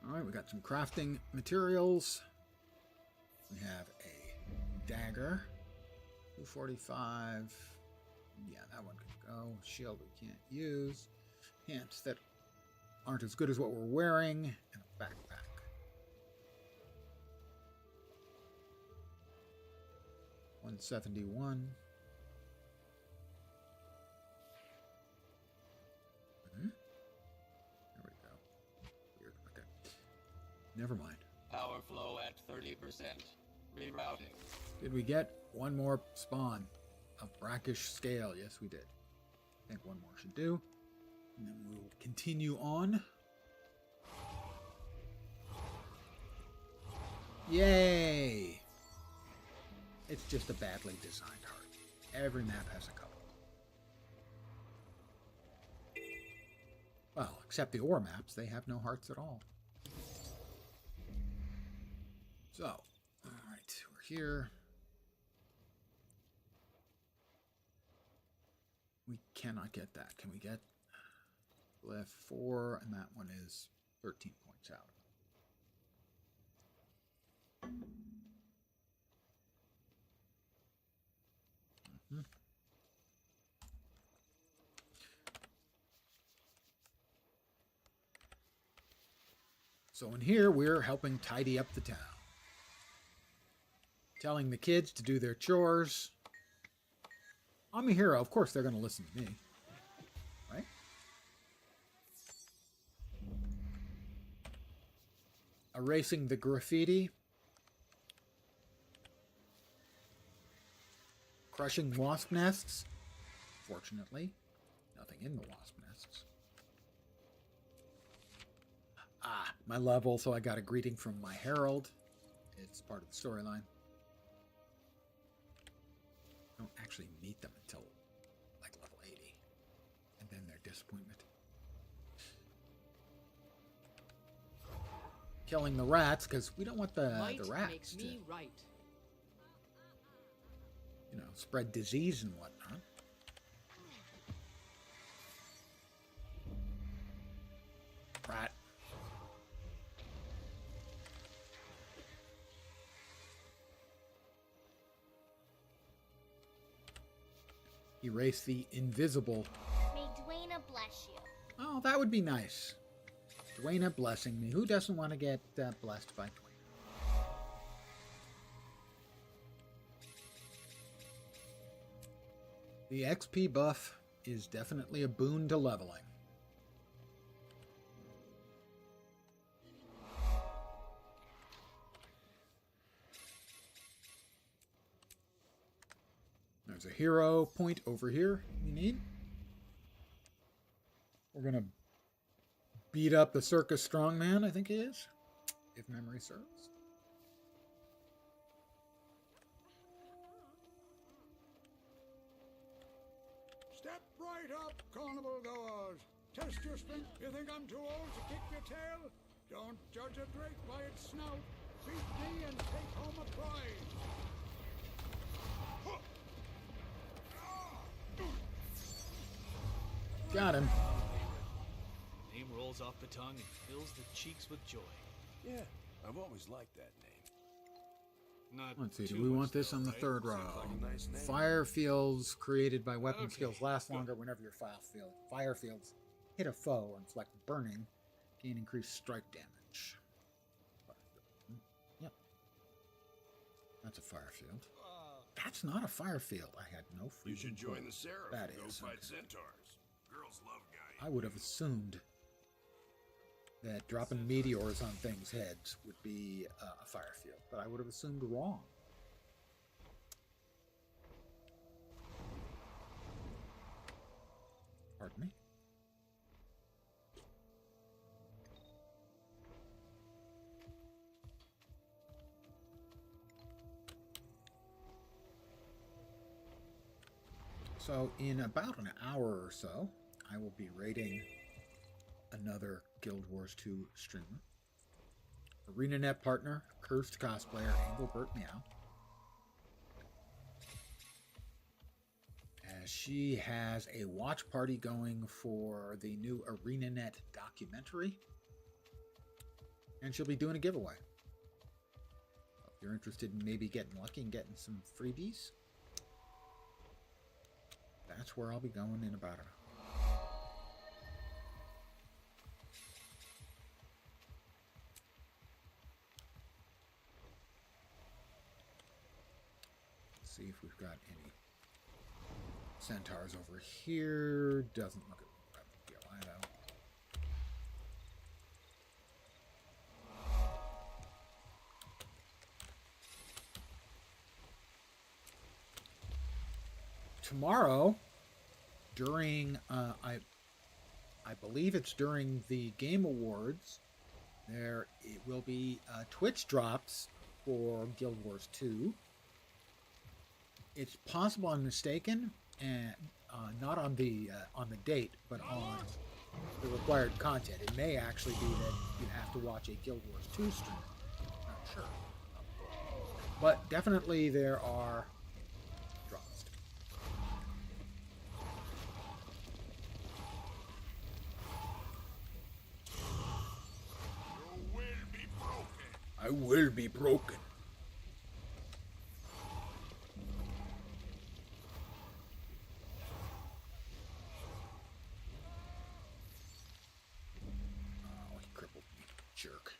Speaker 1: Alright, we got some crafting materials. We have a dagger. 245. Yeah, that one could go. Shield we can't use. Pants that aren't as good as what we're wearing. And a backpack. $171. There we go. Weird. Okay. Never mind.
Speaker 3: Power flow at 30%. Rerouting.
Speaker 1: Did we get one more spawn of brackish scale? Yes, we did. I think one more should do. And then we'll continue on. Yay! It's just a badly designed heart. Every map has a couple. Well, except the ore maps, they have no hearts at all. So, alright, we're here. We cannot get that. Can we get left 4? And that one is 13 points out. So in here, we're helping tidy up the town. Telling the kids to do their chores. I'm a hero. Of course they're going to listen to me. Right? Erasing the graffiti. Crushing wasp nests. Fortunately, nothing in the wasp nests. Ah, my level, so I got a greeting from my herald. It's part of the storyline. I don't actually meet them until like level 80. And then their disappointment. Killing the rats, because we don't want the rats
Speaker 2: makes
Speaker 1: to,
Speaker 2: me right.
Speaker 1: you know, spread disease and whatnot. Rat. Erase the invisible.
Speaker 4: May Dwayna bless you.
Speaker 1: Oh, that would be nice. Dwayna blessing me. Who doesn't want to get blessed by Dwayna? The XP buff is definitely a boon to leveling. There's a hero point over here we need. We're going to beat up the circus strongman, I think he is, if memory serves.
Speaker 6: Step right up, carnival goers. Test your strength. You think I'm too old to kick your tail? Don't judge a drake by its snout. Beat me and take home a prize.
Speaker 1: Got him.
Speaker 7: Name rolls off the tongue and fills the cheeks with joy.
Speaker 8: Yeah, I've always liked that name.
Speaker 7: Not
Speaker 1: Let's see,
Speaker 7: too
Speaker 1: do we
Speaker 7: much
Speaker 1: want this
Speaker 7: though,
Speaker 1: on the
Speaker 7: right?
Speaker 1: third
Speaker 8: Seems
Speaker 1: row?
Speaker 8: like a nice name.
Speaker 1: Fire fields created by weapon
Speaker 7: Okay,
Speaker 1: skills last
Speaker 7: good.
Speaker 1: longer whenever your fire fields hit a foe or inflict burning, gain increased strike damage. Yep. That's a fire field. That's not a fire field. I had no free.
Speaker 8: You should join the Seraph
Speaker 1: That
Speaker 8: and go
Speaker 1: is,
Speaker 8: fight
Speaker 1: okay.
Speaker 8: centaurs. Girls love guys.
Speaker 1: I would have assumed that dropping meteors on things' heads would be a fire field, but I would have assumed wrong. Pardon me? So in about an hour or so, I will be raiding another Guild Wars 2 streamer. ArenaNet partner, Cursed Cosplayer, Engelbert Meow. As she has a watch party going for the new ArenaNet documentary. And she'll be doing a giveaway. So if you're interested in maybe getting lucky and getting some freebies, that's where I'll be going in about an hour. Let's see if we've got any centaurs over here. Doesn't look at that though. Tomorrow, during I believe it's during the Game Awards, it will be Twitch drops for Guild Wars 2. It's possible I'm mistaken, and not on the date, but on the required content. It may actually be that you have to watch a Guild Wars 2 stream. Not sure. But definitely there are drops.
Speaker 8: You will be broken.
Speaker 1: I will be broken. Oh, he crippled me. Jerk.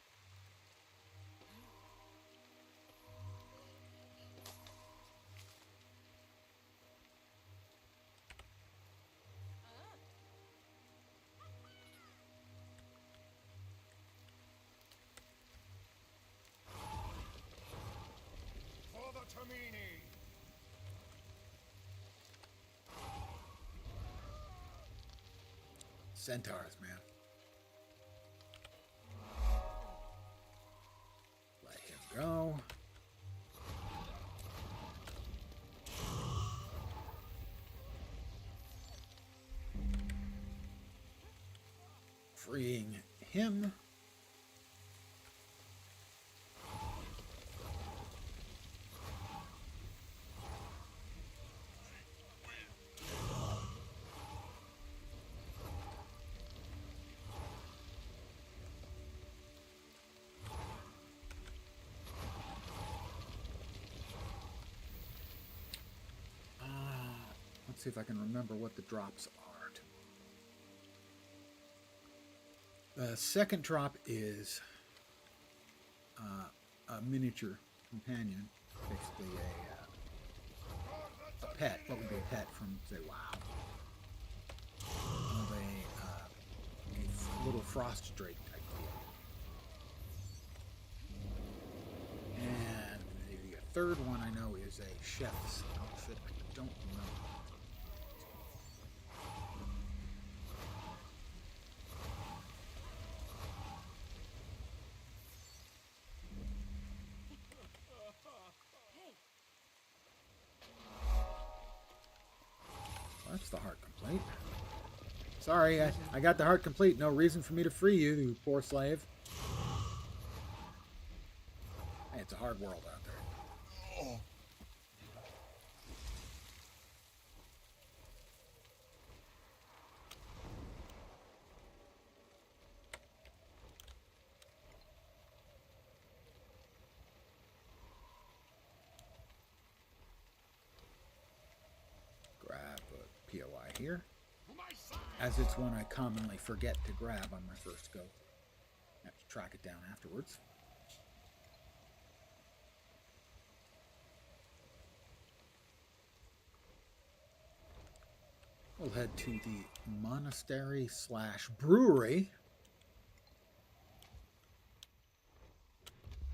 Speaker 8: For the Tamini.
Speaker 1: Centaurs, man. Let him go. Freeing him. Let's see if I can remember what the drops are. The second drop is a miniature companion, basically a pet. What would be a pet from, say, WoW? Of a little frost drake type deal. And the third one I know is a chef's outfit. I don't remember. That's the heart complete. Sorry, I got the heart complete. No reason for me to free you, you poor slave. Hey, it's a hard world out there. POI here, as it's one I commonly forget to grab on my first go. I have to track it down afterwards. We'll head to the monastery / brewery.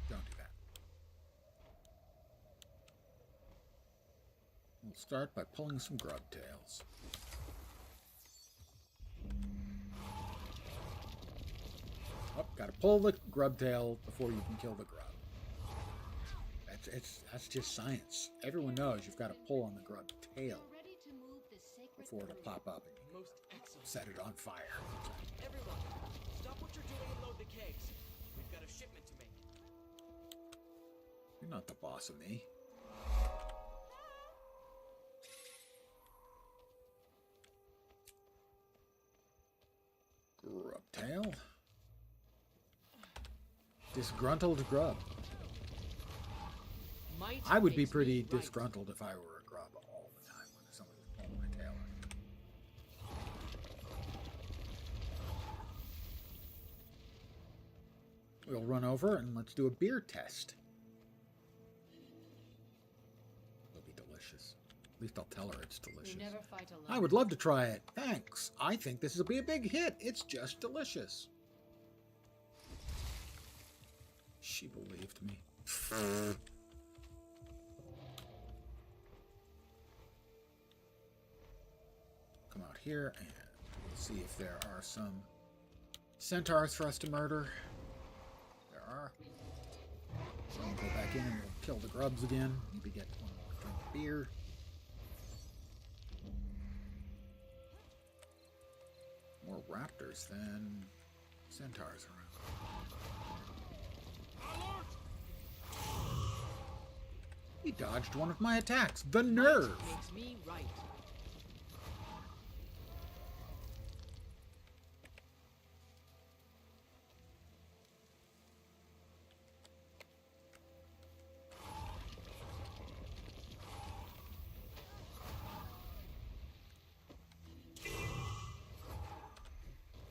Speaker 1: Don't do that. We'll start by pulling some grub tails. Oh, gotta pull the grub tail before you can kill the grub. That's just science. Everyone knows you've got to pull on the grub tail before it'll pop up and you can set it on fire.
Speaker 2: Everyone, stop what you're doing and load the kegs. We've got a shipment to make.
Speaker 1: You're not the boss of me. Grub tail. Disgruntled grub. I would be pretty disgruntled if I were a grub all the time when somebody was pulling my tail. We'll run over and let's do a beer test. It'll be delicious. At least I'll tell her it's delicious.
Speaker 9: You never fight alone.
Speaker 1: I would love to try it. Thanks. I think this will be a big hit. It's just delicious. She believed me. Come out here and we'll see if there are some centaurs for us to murder. There are. We'll go back in and we'll kill the grubs again. Maybe get one more drink of beer. More raptors than centaurs around. He dodged one of my attacks. The nerve!
Speaker 2: Makes me right.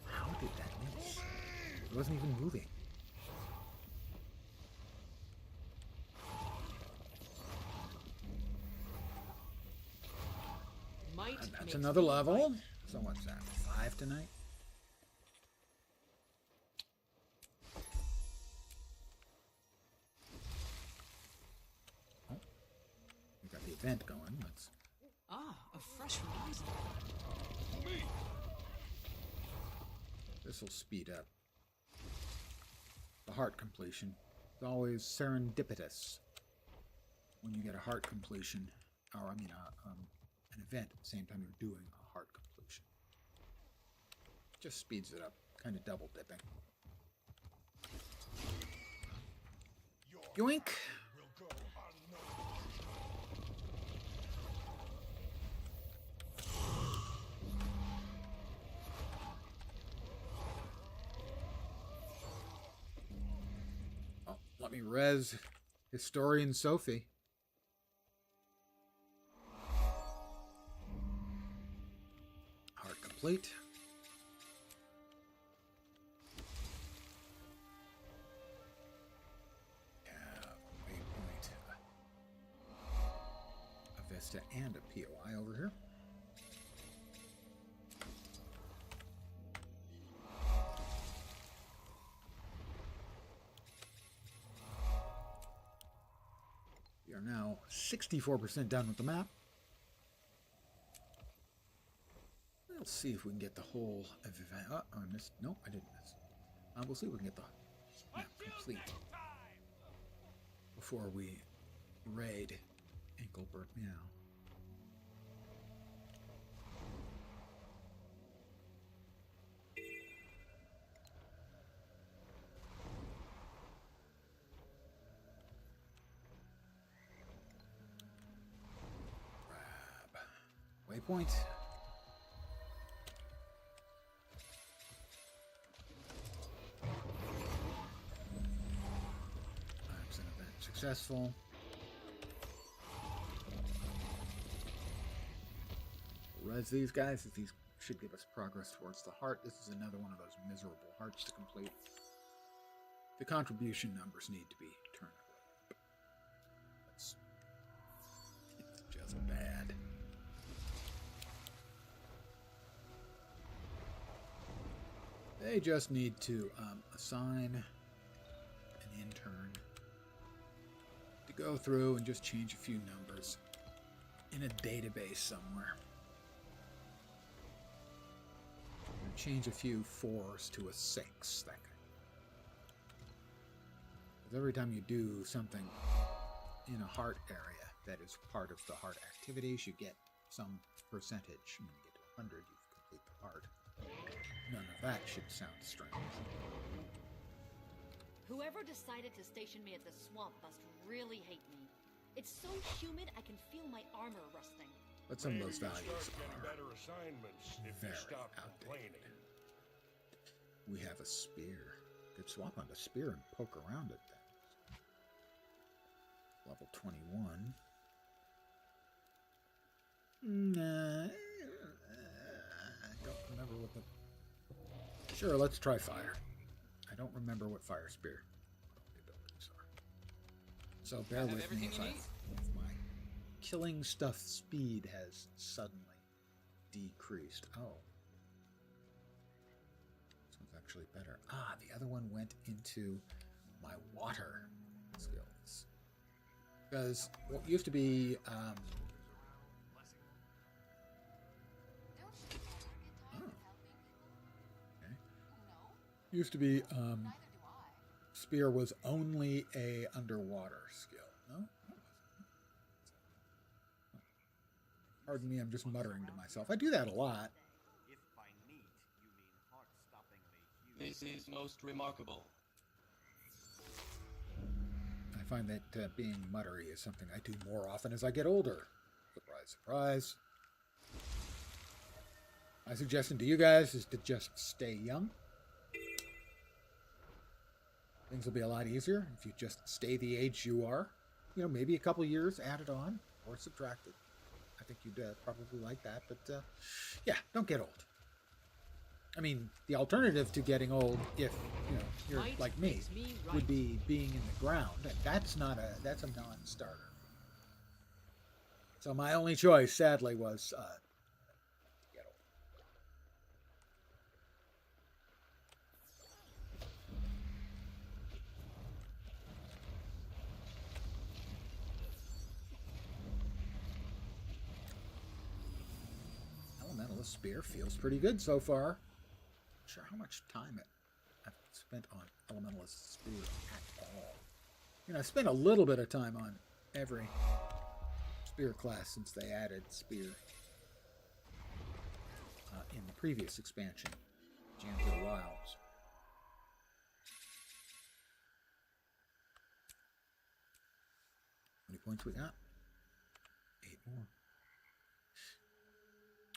Speaker 1: How did that miss? It wasn't even moving.
Speaker 2: Might
Speaker 1: And that's
Speaker 2: makes
Speaker 1: another
Speaker 2: me
Speaker 1: level.
Speaker 2: right.
Speaker 1: So what's that? 5 tonight? Oh, we got the event going. Let's.
Speaker 2: Ah, a fresh horizon.
Speaker 1: This will speed up the heart completion. It's always serendipitous when you get a heart completion, or an event at the same time you're doing a heart completion. Just speeds it up, kind of double dipping. Yoink!
Speaker 8: Will go unnoticed.
Speaker 1: Oh, let me res Historian Sophie. Heart complete. Waypoint. A Vista and a POI over here. We are now 64% done with the map. Let's see if we can get the whole event. Oh, I missed. No, I didn't miss. We'll see if we can get the map complete before we raid Engelbert Meow. Grab waypoint. That's an event successful. Res these guys, as these should give us progress towards the heart. This is another one of those miserable hearts to complete. The contribution numbers need to be turned up. It's just bad. They just need to assign an intern to go through and just change a few numbers in a database somewhere. Change a few 4s to a 6, that kind. Because every time you do something in a heart area that is part of the heart activities, you get some percentage. When you get to 100, you've completed the heart. None of that should sound strange.
Speaker 9: Whoever decided to station me at the swamp must really hate me. It's so humid I can feel my armor rusting.
Speaker 1: But some of those
Speaker 8: Maybe
Speaker 1: values
Speaker 8: start getting
Speaker 1: are
Speaker 8: better assignments if you
Speaker 1: very
Speaker 8: stop
Speaker 1: outdated.
Speaker 8: complaining.
Speaker 1: We have a spear. Could swap onto spear and poke around at things. Level 21. Nah, I don't remember what the... Sure, let's try fire. I don't remember what fire spear abilities are. So bear
Speaker 3: have
Speaker 1: with me
Speaker 3: everything
Speaker 1: if
Speaker 3: you need.
Speaker 1: my killing stuff speed has suddenly decreased. Oh. This one's actually better. Ah, the other one went into my water skills. Because what used to be used to be Spear was only a underwater skill. No? Pardon me, I'm just muttering to myself. I do that a lot.
Speaker 2: If by neat you mean heart-stoppingly huge.
Speaker 3: This is most remarkable.
Speaker 1: I find that being muttery is something I do more often as I get older. Surprise, surprise. My suggestion to you guys is to just stay young. Things will be a lot easier if you just stay the age you are. You know, maybe a couple years added on or subtracted. I think you'd probably like that, but yeah, don't get old. I mean, the alternative to getting old, if you know you're
Speaker 9: Might
Speaker 1: like me,
Speaker 9: makes me right.
Speaker 1: would be being in the ground, and that's a non-starter. So my only choice, sadly, was to get old. Elementalist Spear feels pretty good so far. Not sure how much time I've spent on Elementalist Spear at all. You know, I spent a little bit of time on every Spear class since they added Spear in the previous expansion, Gems of the Wilds. How many points we got? 8 more.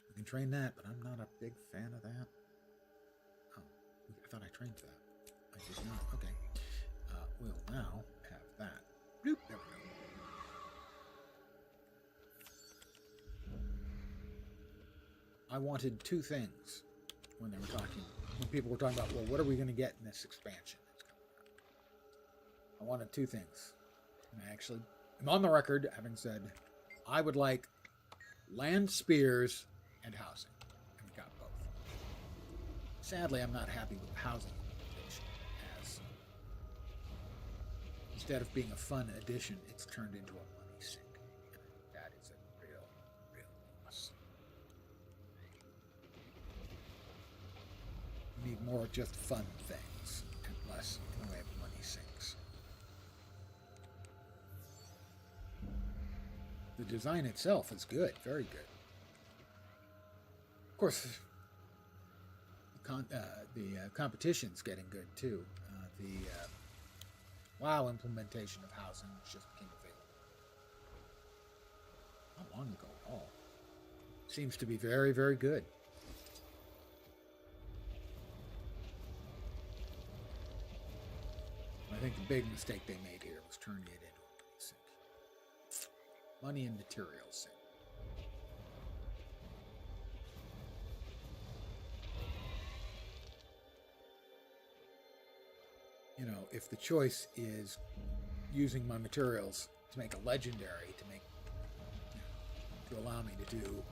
Speaker 1: We can train that, but I'm not a big fan of that. Oh, I thought I trained that. I did not. Okay. We'll now have that. Bloop, there we go. I wanted 2 things when they were talking, when people were talking about, well, what are we going to get in this expansion that's coming up? I wanted 2 things. And I actually am on the record having said I would like land spears and housing. And we got both. Sadly, I'm not happy with the housing implementation, as instead of being a fun addition, it's turned into a money sink. And that is a real loss. We need more just fun things and less in the way of money sinks. The design itself is good, very good. Of course, the competition's getting good too. The WoW implementation of housing just became available not long ago at all. Seems to be very, very good. I think the big mistake they made here was turning it into a money sink. Money and materials sink. You know, if the choice is using my materials to make a legendary, to allow me to do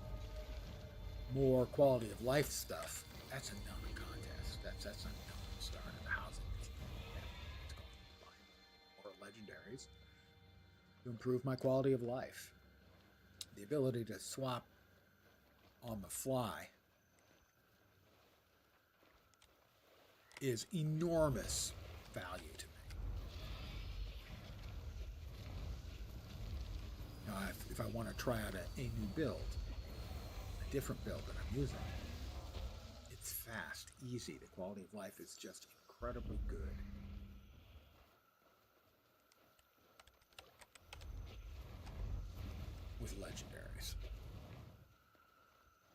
Speaker 1: more quality of life stuff, that's a non-contest. That's a non-starter. The housing is more legendaries to improve my quality of life. The ability to swap on the fly is enormous value to me. Now, if I want to try out a new build, a different build that I'm using, it's fast, easy. The quality of life is just incredibly good. With legendaries.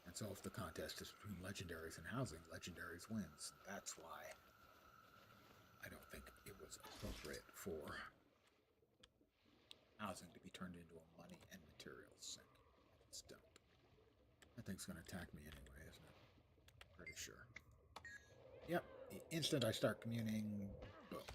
Speaker 1: And so if the contest is between legendaries and housing, legendaries wins. That's why I don't think it was appropriate for housing to be turned into a money and materials sink. It's dumb. That thing's going to attack me anyway, isn't it? Pretty sure. Yep. The instant I start communing, boom.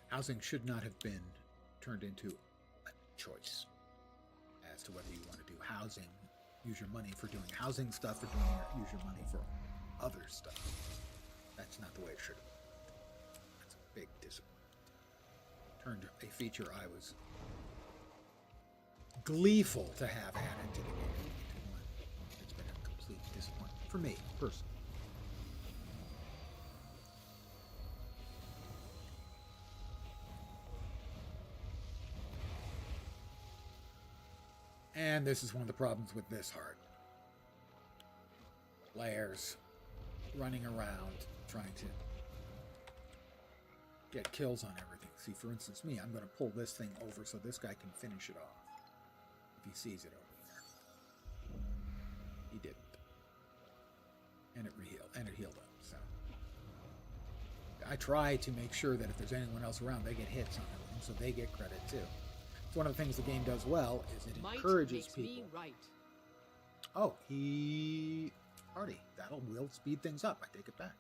Speaker 1: Housing should not have been turned into a choice as to whether you want to do housing, use your money for doing housing stuff or use your money for other stuff. That's not the way it should have been. That's a big disappointment. Turned a feature I was gleeful to have added to the game. It's been a complete disappointment for me, personally. And this is one of the problems with this heart. Players running around trying to get kills on everything. See, for instance, me, I'm going to pull this thing over so this guy can finish it off. If he sees it over there. He didn't. And it healed up, so. I try to make sure that if there's anyone else around, they get hits on everything, so they get credit too. It's one of the things the game does well, is it encourages people.
Speaker 2: Me right.
Speaker 1: Oh, he... Party. Will speed things up. I take it back.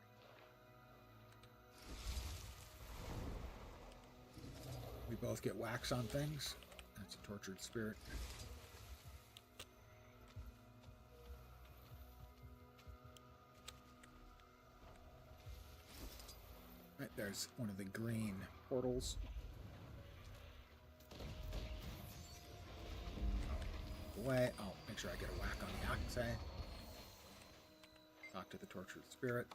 Speaker 1: We both get wax on things. That's a tortured spirit. Right, there's one of the green portals. Away. I'll make sure I get a whack on the Aksei. Talk to the tortured spirit.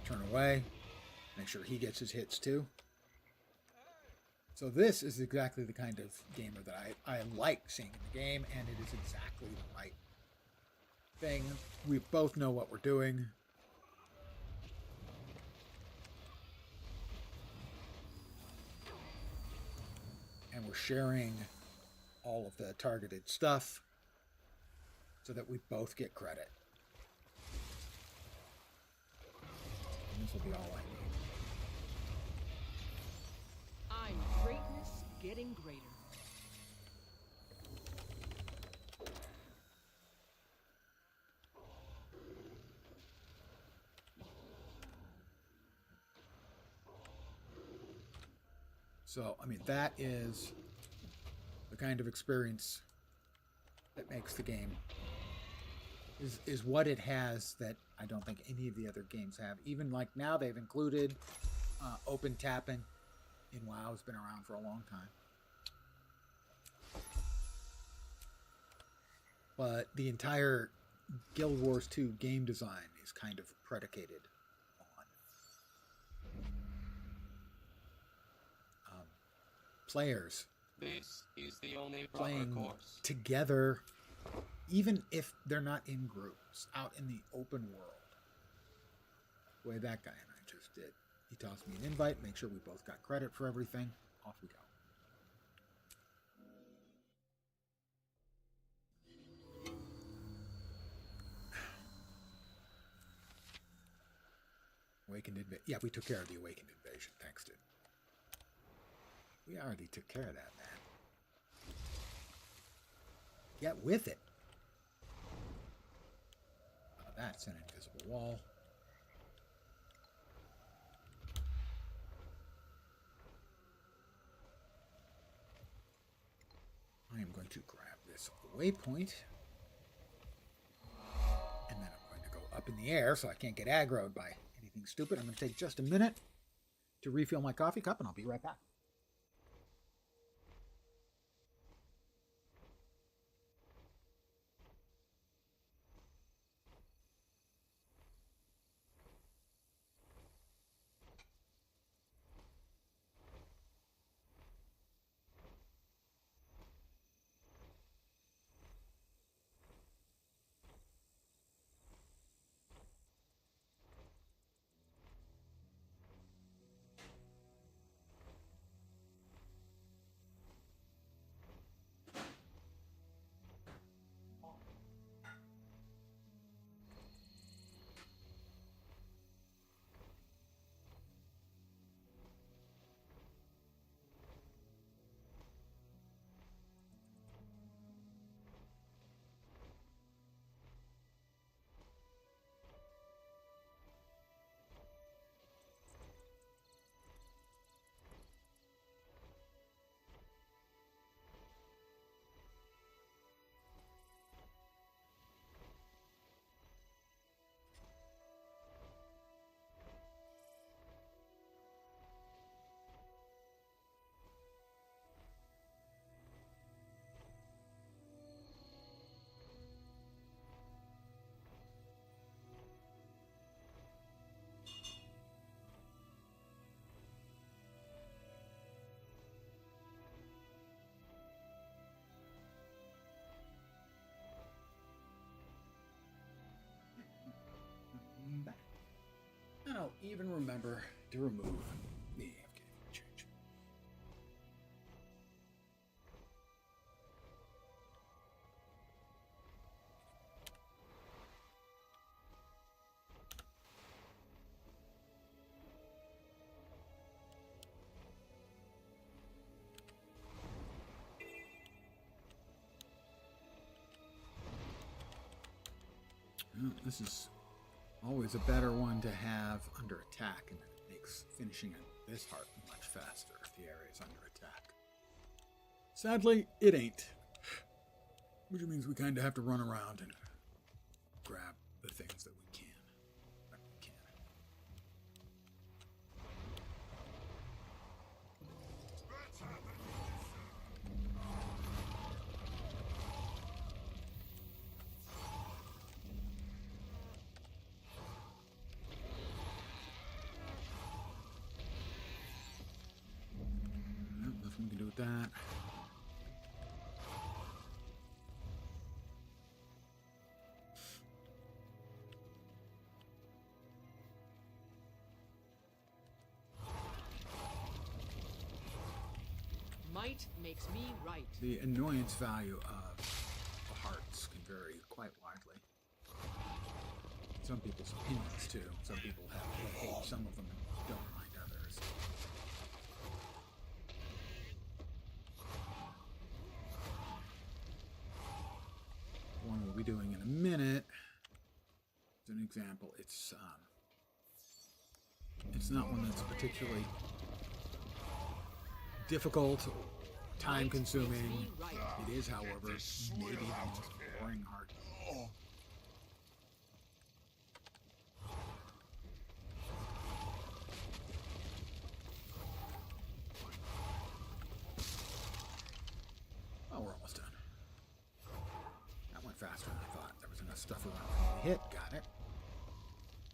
Speaker 1: Turn away. Make sure he gets his hits too. So this is exactly the kind of gamer that I like seeing in the game, and it is exactly the right thing. We both know what we're doing. And we're sharing all of the targeted stuff so that we both get credit. And this will be all I need.
Speaker 2: I'm greatness getting greater.
Speaker 1: So, I mean, that is the kind of experience that makes the game, is what it has that I don't think any of the other games have. Even like now they've included open tapping in WoW. It's been around for a long time. But the entire Guild Wars 2 game design is kind of predicated on players
Speaker 3: This is the only proper
Speaker 1: playing
Speaker 3: course.
Speaker 1: together, even if they're not in groups, out in the open world. The way that guy and I just did. He tossed me an invite, make sure we both got credit for everything. Off we go. Awakened Invasion. Yeah, we took care of the Awakened Invasion. Thanks, dude. We already took care of that, man. Get with it. That's an invisible wall. I am going to grab this waypoint. And then I'm going to go up in the air so I can't get aggroed by anything stupid. I'm going to take just a minute to refill my coffee cup, and I'll be right back. And I'll even remember to remove the AFK change. Well, this is always a better one to have under attack, and it makes finishing this heart much faster if the area is under attack. Sadly, it ain't. Which means we kind of have to run around and grab the things that we can. When we can. Nothing we can do with that.
Speaker 2: Might makes me right.
Speaker 1: The annoyance value of the hearts can vary quite widely. Some people's opinions too. Some people hate some of them and don't mind others. One we'll be doing in a minute. As an example, it's not one that's particularly difficult, time-consuming. It is, however, maybe the most boring heart. Oh, we're almost done. That went faster than I thought. There was enough stuff around for me to hit. Got it.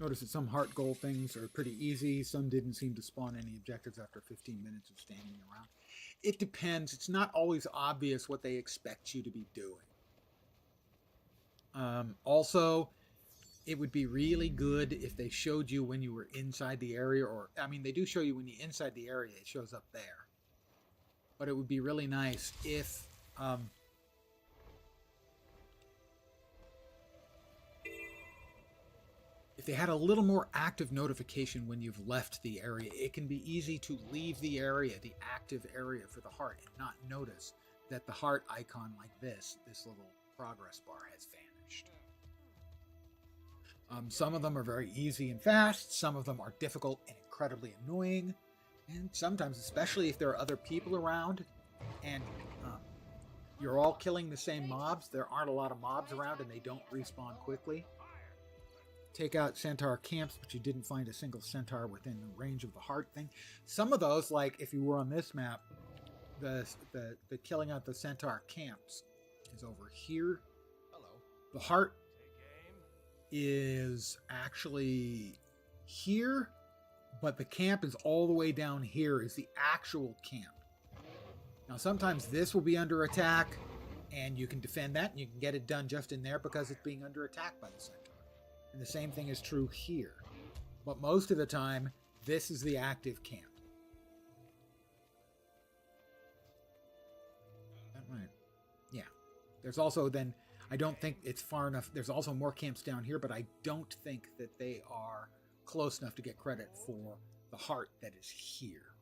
Speaker 1: Notice that some heart goal things are pretty easy. Some didn't seem to spawn any objectives after 15 minutes of standing around. It depends. It's not always obvious what they expect you to be doing. Also, it would be really good if they showed you when you were inside the area, or, I mean, they do show you when you're inside the area. It shows up there. But it would be really nice if... if they had a little more active notification when you've left the area. It can be easy to leave the area, the active area for the heart, and not notice that the heart icon like this little progress bar has vanished. Some of them are very easy and fast. Some of them are difficult and incredibly annoying. And sometimes, especially if there are other people around and you're all killing the same mobs, there aren't a lot of mobs around and they don't respawn quickly. Take out centaur camps, but you didn't find a single centaur within the range of the heart thing. Some of those, like if you were on this map, the killing out the centaur camps is over here.
Speaker 2: Hello.
Speaker 1: The heart is actually here, but the camp is all the way down here, is the actual camp. Now sometimes this will be under attack, and you can defend that, and you can get it done just in there because it's being under attack by the centaur. And the same thing is true here. But most of the time, this is the active camp. That right? Yeah. There's also then, I don't think it's far enough. There's also more camps down here, but I don't think that they are close enough to get credit for the heart that is here.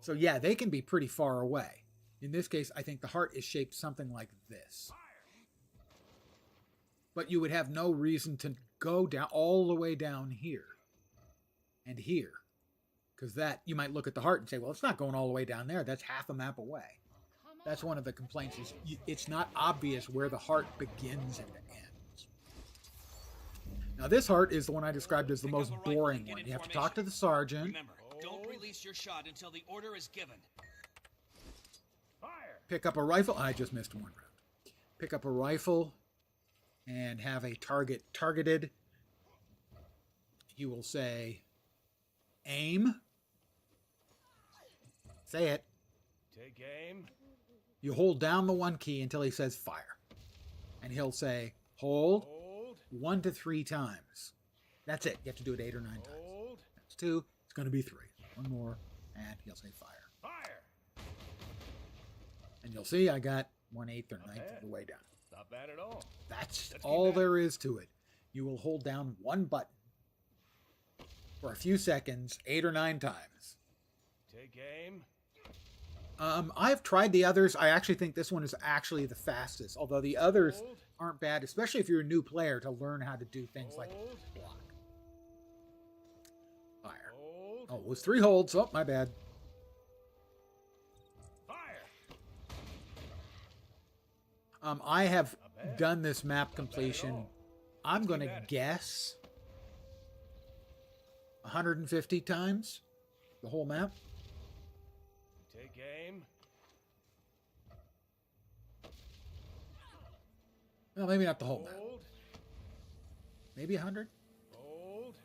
Speaker 1: So yeah, they can be pretty far away. In this case, I think the heart is shaped something like this. But you would have no reason to go down all the way down here and here. Because that, you might look at the heart and say, well, it's not going all the way down there. That's half a map away. That's one of the complaints is it's not obvious where the heart begins and ends. Now this heart is the one I described as the most boring one. You have to talk to the sergeant.
Speaker 2: Remember, don't release your shot until the order is given.
Speaker 8: Fire!
Speaker 1: Pick up a rifle. I just missed one round. Pick up a rifle and have a target targeted. You will say, aim. Say it.
Speaker 8: Take aim.
Speaker 1: You hold down the 1 key until he says fire. And he'll say, hold
Speaker 8: Hold.
Speaker 1: 1 to 3 times. That's it. You have to do it 8 or 9 times.
Speaker 8: Hold.
Speaker 1: That's 2. It's going to be 3. One more, and he'll say fire.
Speaker 8: Fire.
Speaker 1: And you'll see I got 1/8 or 9th
Speaker 8: bad.
Speaker 1: of the way down.
Speaker 8: Not bad at all.
Speaker 1: That's
Speaker 8: Let's keep
Speaker 1: all
Speaker 8: at it.
Speaker 1: there is to it. You will hold down one button for a few seconds, 8 or 9 times.
Speaker 8: Take aim.
Speaker 1: I've tried the others. I actually think this one is actually the fastest, although the others
Speaker 8: Hold.
Speaker 1: aren't bad, especially if you're a new player to learn how to do things like
Speaker 8: Hold.
Speaker 1: block. Fire.
Speaker 8: Hold.
Speaker 1: Oh, it was 3 holds. Oh, my bad.
Speaker 8: Fire.
Speaker 1: I have
Speaker 8: Not bad.
Speaker 1: done this map
Speaker 8: bad at
Speaker 1: completion.
Speaker 8: all.
Speaker 1: I'm
Speaker 8: Let's
Speaker 1: going
Speaker 8: keep
Speaker 1: to
Speaker 8: at it.
Speaker 1: guess 150 times the whole map.
Speaker 8: Take aim.
Speaker 1: Well, maybe not the whole map.
Speaker 8: Hold.
Speaker 1: Maybe 100,
Speaker 8: Hold.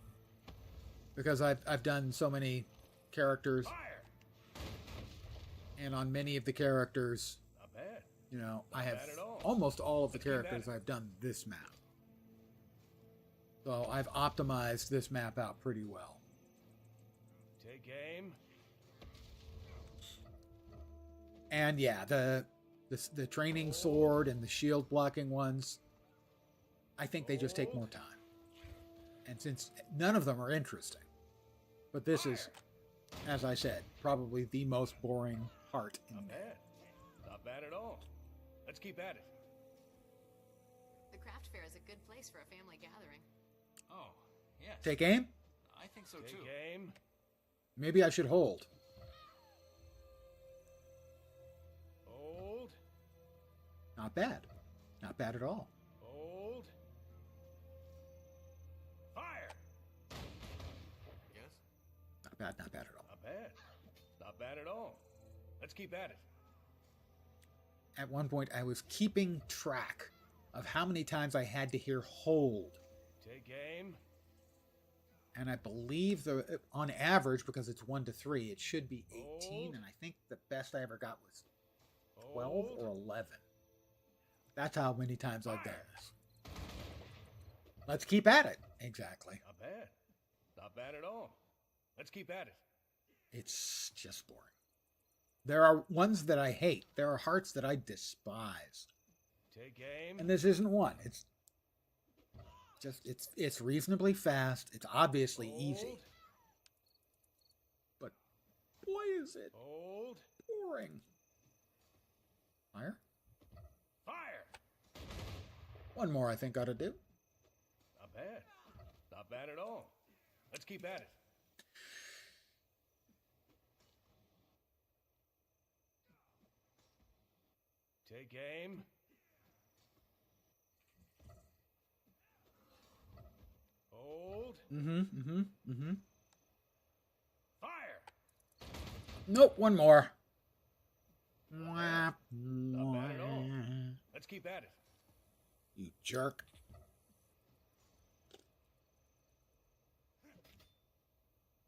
Speaker 1: because I've done so many characters,
Speaker 8: Fire.
Speaker 1: and on many of the characters,
Speaker 8: Not bad.
Speaker 1: you know, I
Speaker 8: Not
Speaker 1: have
Speaker 8: bad at all.
Speaker 1: almost all of the
Speaker 8: Let's keep at
Speaker 1: characters
Speaker 8: it.
Speaker 1: I've done this map. So I've optimized this map out pretty well.
Speaker 8: Take aim.
Speaker 1: And yeah, the training sword and the shield blocking ones, I think they just take more time. And since none of them are interesting, but this is, as I said, probably the most boring part in
Speaker 8: Not
Speaker 1: the
Speaker 8: bad. Not bad at all. Let's keep at it.
Speaker 9: The craft fair is a good place for a family gathering.
Speaker 3: Oh, yes.
Speaker 1: Take aim?
Speaker 3: I think so
Speaker 8: Take
Speaker 3: too.
Speaker 8: aim.
Speaker 1: Maybe I should hold.
Speaker 8: Hold.
Speaker 1: Not bad. Not bad at all.
Speaker 8: Hold. Fire.
Speaker 3: Yes.
Speaker 1: Not bad, not bad at all.
Speaker 8: Not bad. Not bad at all. Let's keep at it.
Speaker 1: At one point, I was keeping track of how many times I had to hear hold.
Speaker 8: Take aim.
Speaker 1: And I believe on average, because it's 1 to 3, it should be 18.
Speaker 8: Hold.
Speaker 1: And I think the best I ever got was 12
Speaker 8: Hold.
Speaker 1: or 11. That's how many times I've done this. Let's keep at it. Exactly.
Speaker 8: Not bad. Not bad at all. Let's keep at it.
Speaker 1: It's just boring. There are ones that I hate. There are hearts that I despise.
Speaker 8: Take aim.
Speaker 1: And this isn't one. It's just, it's reasonably fast. It's obviously easy.
Speaker 8: Hold.
Speaker 1: But boy, is it
Speaker 8: Hold.
Speaker 1: boring. Fire?
Speaker 8: Fire.
Speaker 1: One more I think ought to do.
Speaker 8: Not bad. Not bad at all. Let's keep at it. Take aim. Hold. Fire.
Speaker 1: Nope, one more.
Speaker 8: Not bad at all. Let's keep at it.
Speaker 1: You jerk.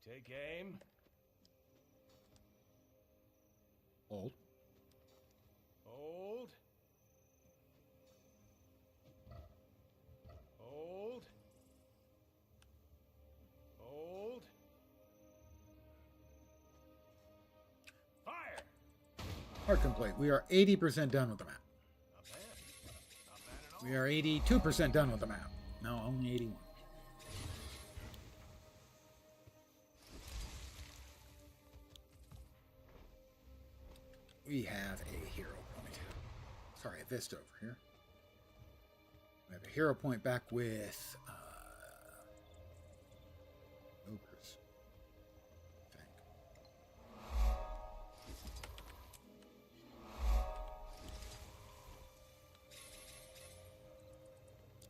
Speaker 8: Take aim.
Speaker 1: Hold.
Speaker 8: Hold. Hold. Hold. Fire.
Speaker 1: Hard complete. We are 80% done with the map.
Speaker 8: Not bad. Not bad at all.
Speaker 1: We are 82% done with the map. No, only 81. We have a hero point. Sorry, a Vista over here. We have a hero point back with ogres. I think.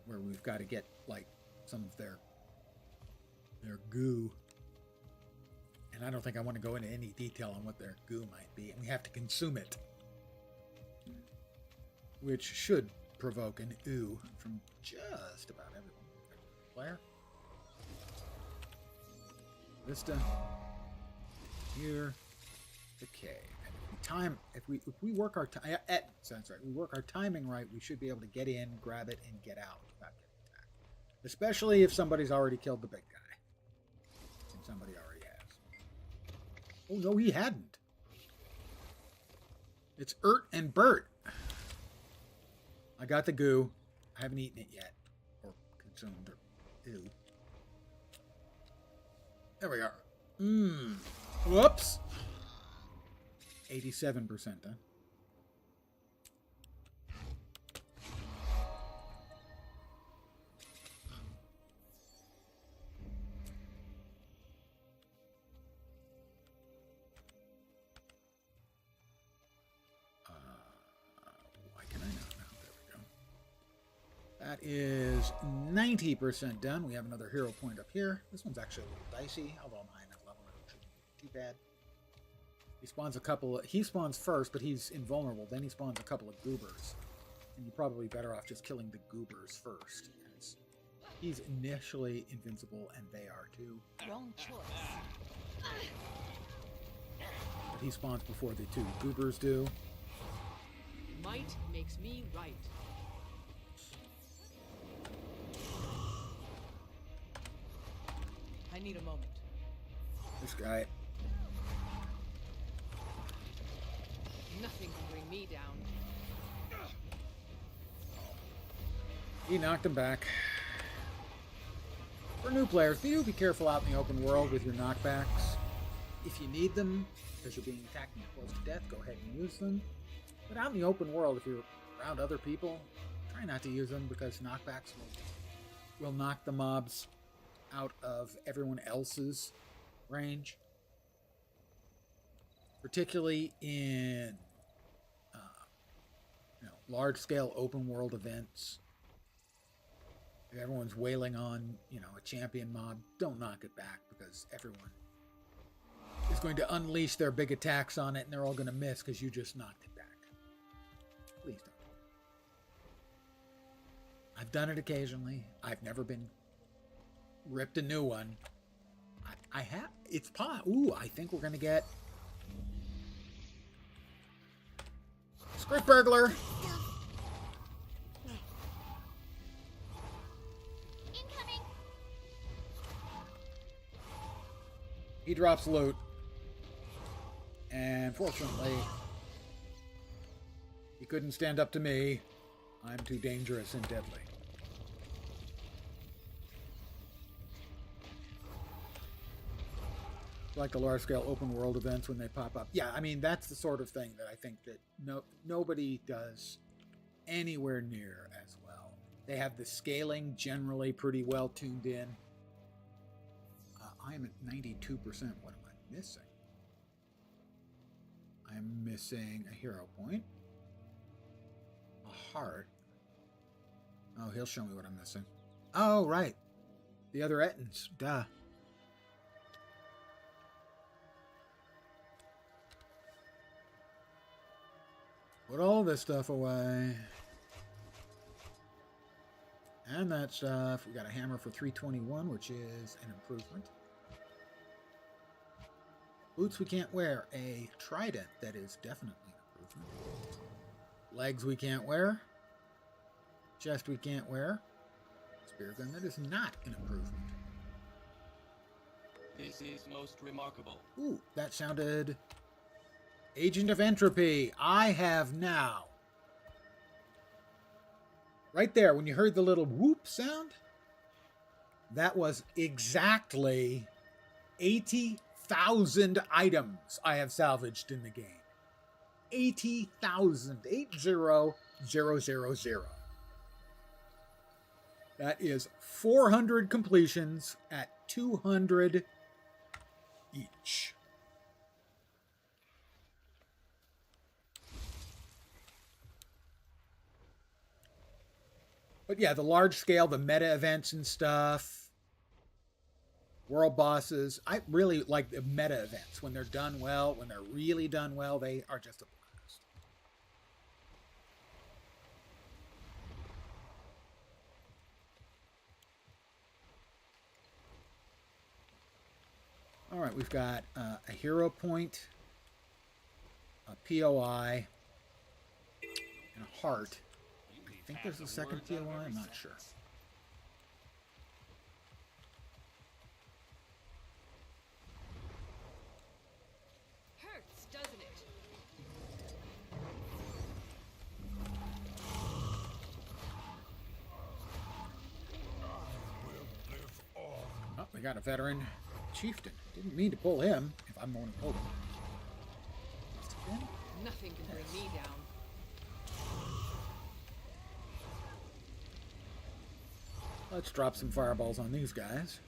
Speaker 1: Where we've got to get like some of their goo. And I don't think I want to go into any detail on what their goo might be. And we have to consume it. Which should provoke an ooh from just about everyone. Player. Vista. Here. The cave. And if we work our time, sounds right. We work our timing right, we should be able to get in, grab it, and get out without getting attacked. Especially if somebody's already killed the big guy. And somebody already has. Oh, no, he hadn't. It's Ert and Bert. I got the goo. I haven't eaten it yet. Or consumed. Or, ew. There we are. Mmm. Whoops. 87% done. Why can I not? There we go. That is 90% done. We have another hero point up here. This one's actually a little dicey, although mine is level, it shouldn't be too bad. He spawns a couple of, he spawns first, but he's invulnerable. Then he spawns a couple of goobers. And you're probably better off just killing the goobers first. As he's initially invincible, and they are too.
Speaker 9: Wrong choice.
Speaker 1: But he spawns before the two goobers do.
Speaker 2: Might makes me right. I need a moment.
Speaker 1: This guy.
Speaker 2: Nothing can bring me down.
Speaker 1: He knocked him back. For new players, do be careful out in the open world with your knockbacks. If you need them, because you're being attacked and you're close to death, go ahead and use them. But out in the open world, if you're around other people, try not to use them, because knockbacks will knock the mobs out of everyone else's range. Particularly in large-scale open-world events. If everyone's wailing on, a champion mob, don't knock it back, because everyone is going to unleash their big attacks on it, and they're all going to miss because you just knocked it back. Please don't. I've done it occasionally. I've never been ripped a new one. I have. It's pot. Ooh, I think we're going to get Script Burglar.
Speaker 4: Incoming.
Speaker 1: He drops loot. And fortunately, he couldn't stand up to me. I'm too dangerous and deadly. Like the large-scale open-world events when they pop up. Yeah, I mean, that's the sort of thing that I think that nobody does anywhere near as well. They have the scaling generally pretty well tuned in. I am at 92%. What am I missing? I'm missing a hero point. A heart. Oh, he'll show me what I'm missing. Oh, right. The other Ettins. Duh. Put all this stuff away. And that stuff. We got a hammer for 321, which is an improvement. Boots we can't wear. A trident, that is definitely an improvement. Legs we can't wear. Chest we can't wear. Spear gun, that is not an improvement.
Speaker 3: This is most remarkable.
Speaker 1: Ooh, that sounded... Agent of Entropy. I have now. Right there, when you heard the little whoop sound, that was exactly 80,000 items I have salvaged in the game. 80,000. 80,000. That is 400 completions at 200 each. But yeah, the large scale, the meta events and stuff, world bosses. I really like the meta events. When they're done well, when they're really done well, they are just a blast. All right, we've got a hero point, a POI, and a heart. I think there's a second POI, I'm not sure. got a veteran chieftain. Didn't mean to pull him, if I'm going to pull him. Must have been.
Speaker 10: Nothing can bring me down.
Speaker 1: Let's drop some fireballs on these guys.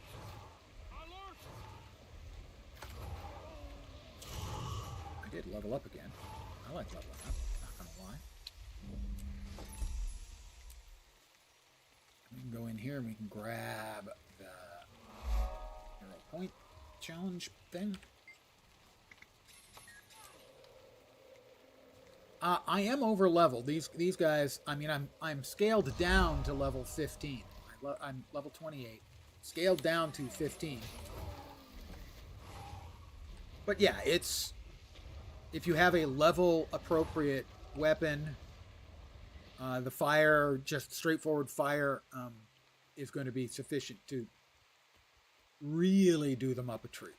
Speaker 1: I did level up again. I like leveling up, not gonna lie. We can go in here and we can grab the hero point challenge thing. I am over leveled. These guys. I mean, I'm scaled down to level 15. I'm level 28, scaled down to 15. But yeah, it's if you have a level appropriate weapon, the fire, just straightforward fire, is going to be sufficient to really do them up a tree.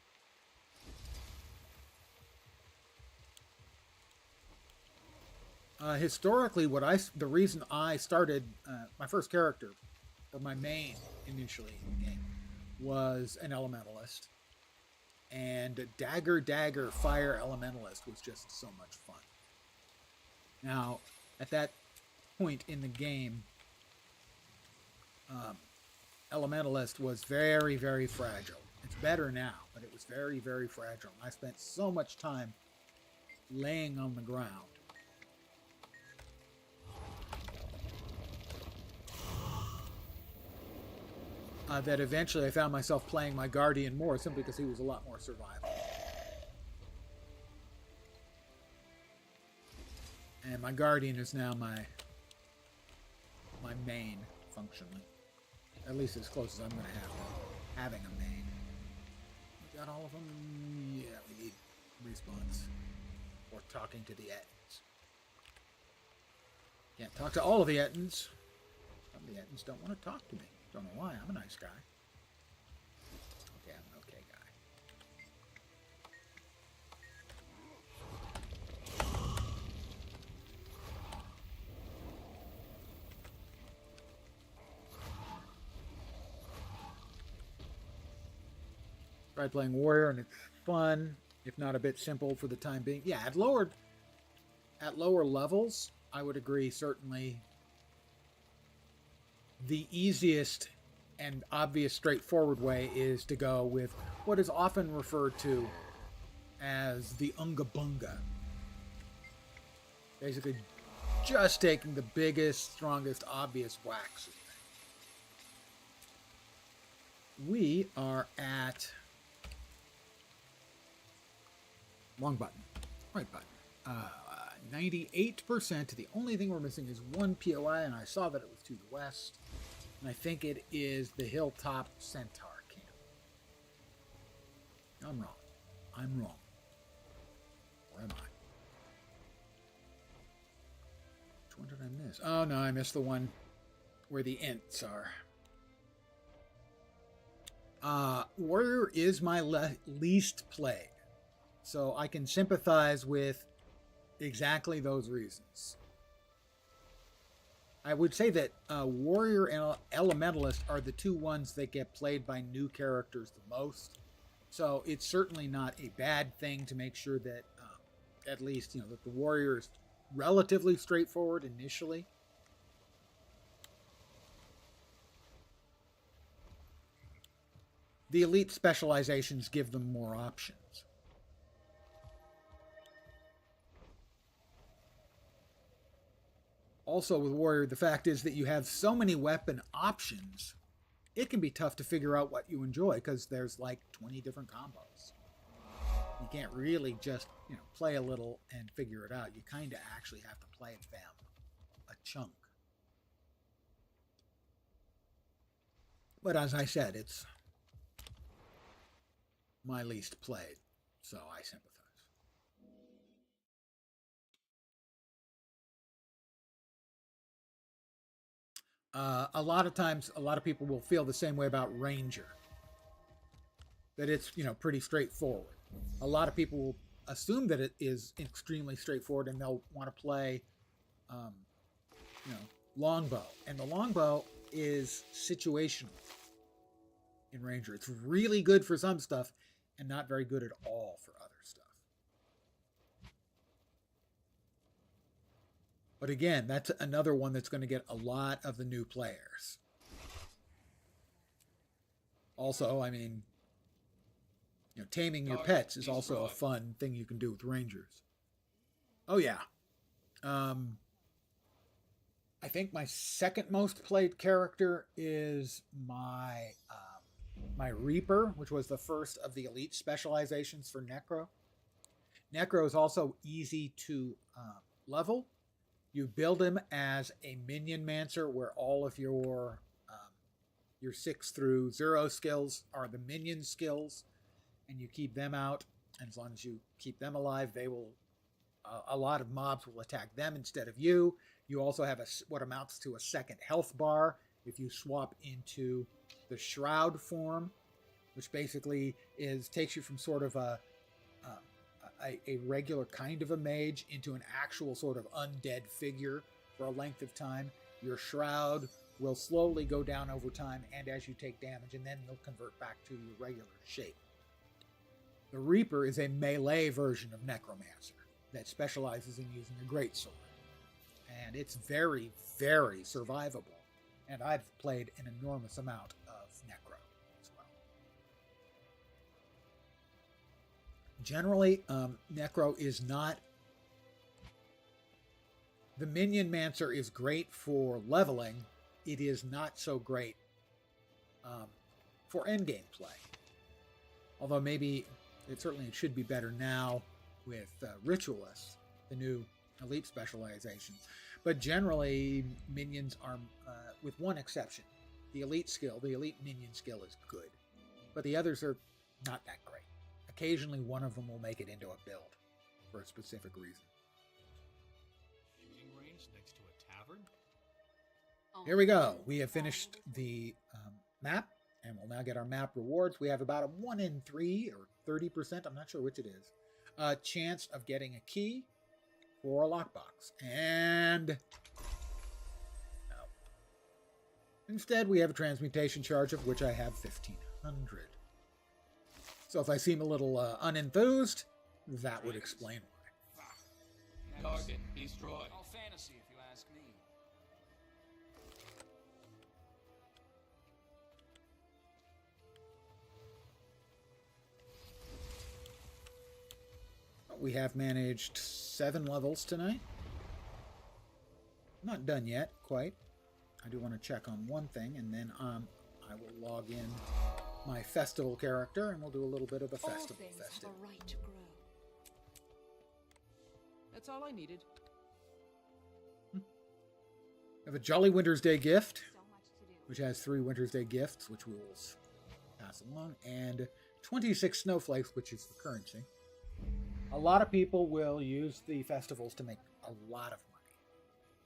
Speaker 1: Historically, the reason I started my first character, or my main initially in the game, was an elementalist, and Dagger Fire Elementalist was just so much fun. Now, at that point in the game, Elementalist was very, very fragile. It's better now, but it was very, very fragile. I spent so much time laying on the ground. That eventually I found myself playing my Guardian more, simply because he was a lot more survival. And my Guardian is now my main, functionally. At least as close as I'm going to have to having a main. We got all of them? Yeah, we need respawns. Or talking to the Ettins. Can't talk to all of the Ettins. Some of the Ettins don't want to talk to me. Don't know why. I'm a nice guy. Okay, I'm an okay guy. Tried playing Warrior and it's fun, if not a bit simple for the time being. Yeah, at lower levels, I would agree, certainly the easiest and obvious straightforward way is to go with what is often referred to as the Unga Bunga. Basically, just taking the biggest, strongest, obvious whacks. We are at wrong button, right button. 98%. The only thing we're missing is one POI, and I saw that it was to the west. And I think it is the Hilltop Centaur camp. I'm wrong. I'm wrong. Where am I? Which one did I miss? Oh, no, I missed the one where the Ents are. Warrior is my least played. So I can sympathize with exactly those reasons. I would say that Warrior and Elementalist are the two ones that get played by new characters the most. So it's certainly not a bad thing to make sure that at least, that the Warrior is relatively straightforward initially. The elite specializations give them more options. Also with Warrior, the fact is that you have so many weapon options, it can be tough to figure out what you enjoy because there's like 20 different combos. You can't really just, play a little and figure it out. You kind of actually have to play them a chunk. But as I said, it's my least played, so I sympathize. A lot of times, a lot of people will feel the same way about Ranger. That it's, pretty straightforward. A lot of people will assume that it is extremely straightforward and they'll want to play, longbow. And the longbow is situational. in Ranger. It's really good for some stuff and not very good at all for other stuff. But again, that's another one that's going to get a lot of the new players. Also, I mean, you know, taming your pets is also a fun thing you can do with Rangers. Oh, yeah. I think my second most played character is my my Reaper, which was the first of the elite specializations for Necro. Necro is also easy to level. You build him as a minion mancer, where all of your 6 through 0 skills are the minion skills, and you keep them out. And as long as you keep them alive, they will. A lot of mobs will attack them instead of you. You also have what amounts to a second health bar if you swap into the Shroud form, which basically takes you from sort of a regular kind of a mage into an actual sort of undead figure for a length of time. Your Shroud will slowly go down over time and as you take damage, and then you'll convert back to your regular shape. The Reaper is a melee version of Necromancer that specializes in using a greatsword. And it's very, very survivable. And I've played an enormous amount of Necro as well. Generally, Necro is not... The Minion Mancer is great for leveling. It is not so great for endgame play. Although maybe it should be better now with Ritualists, the new elite specialization. But generally, minions are, with one exception, the elite minion skill is good. But the others are not that great. Occasionally, one of them will make it into a build for a specific reason.
Speaker 7: Shooting range next to a tavern?
Speaker 1: Here we go. We have finished the map, and we'll now get our map rewards. We have about a 1 in 3 or 30%, I'm not sure which it is, chance of getting a key for a lockbox. And no. Instead, we have a transmutation charge, of which I have 1,500. So if I seem a little unenthused, that would explain why.
Speaker 3: Target destroyed.
Speaker 2: All fantasy, if you ask me.
Speaker 1: We have managed 7 levels tonight. Not done yet, quite. I do want to check on one thing, and then I will log in my festival character, and we'll do a little bit of the festival.
Speaker 9: All things have a right to grow.
Speaker 2: That's all I needed.
Speaker 1: I have a Jolly Winter's Day gift,
Speaker 9: So much to do.
Speaker 1: which has 3 Winter's Day gifts, which we will pass along, and 26 snowflakes, which is the currency. A lot of people will use the festivals to make a lot of money.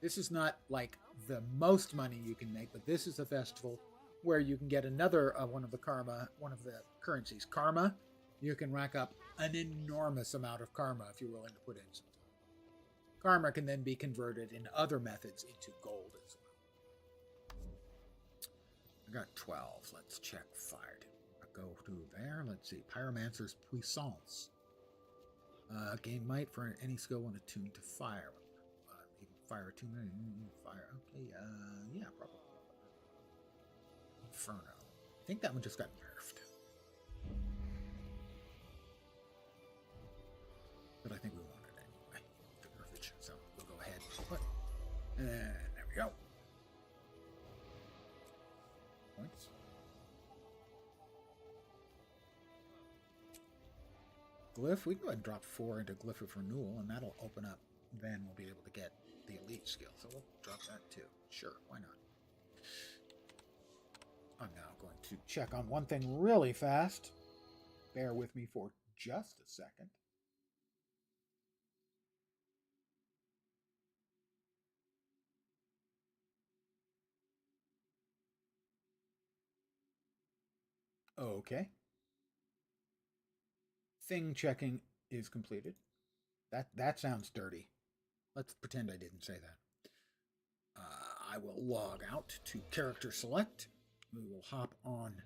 Speaker 1: This is not like the most money you can make, but this is a festival where you can get another one of the currencies. Karma, you can rack up an enormous amount of karma if you're willing to put in some time. Karma can then be converted in other methods into gold as well. I got 12. Let's check fire. Go to there. Let's see. Pyromancer's Puissance. Gain might for any skill when attuned to fire. Fire attunement. Fire. Okay. Yeah, probably. Inferno. I think that one just got nerfed. But I think we want it anyway to nerf it. So we'll go ahead. And there we go. Points. Glyph, we can go ahead and drop 4 into Glyph of Renewal, and that'll open up. Then we'll be able to get the elite skill. So we'll drop that too. Sure, why not? I'm now going to check on one thing really fast. Bear with me for just a second. Okay. Thing checking is completed. That sounds dirty. Let's pretend I didn't say that. I will log out to character select. We will hop on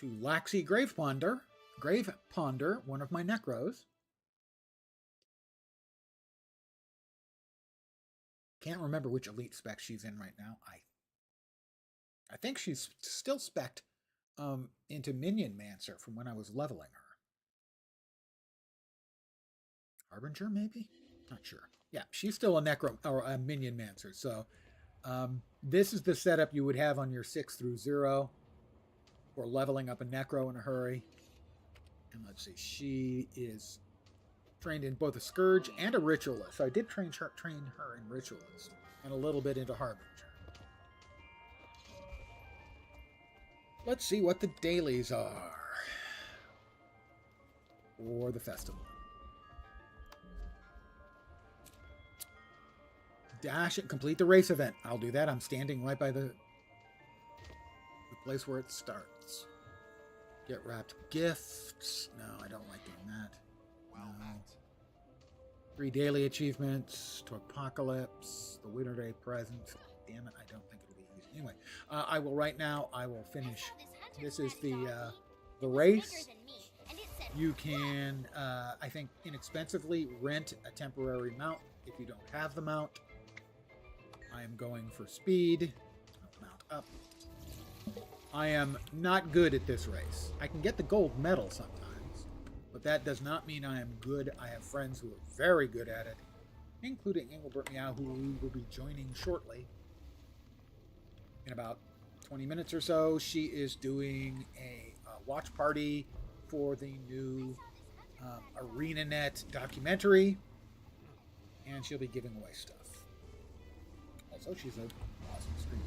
Speaker 1: to Laxi Grave Ponder, one of my Necros. Can't remember which elite spec she's in right now. I think she's still spec'd into Minion Mancer from when I was leveling her. Harbinger, maybe? Not sure. Yeah, she's still a Necro or a Minion Mancer. So this is the setup you would have on your 6 through 0 for leveling up a Necro in a hurry. And let's see, she is trained in both a Scourge and a Ritualist. So I did train her in Ritualist and a little bit into Harbinger. Let's see what the dailies are for the festival. Dash and complete the race event. I'll do that. I'm standing right by the place where it starts. Get wrapped gifts. No, I don't like doing that.
Speaker 5: Well met.
Speaker 1: 3 daily achievements to Apocalypse. The Winter Day presents. Damn it, I don't think it'll be easy. Anyway, I will finish. This is the race. You can, I think, inexpensively rent a temporary mount if you don't have the mount. I am going for speed. Mount up. I am not good at this race. I can get the gold medal sometimes, but that does not mean I am good. I have friends who are very good at it, including Engelbert Meow, who we will be joining shortly. In about 20 minutes or so, she is doing a watch party for the new ArenaNet documentary, and she'll be giving away stuff. Also, she's an awesome streamer.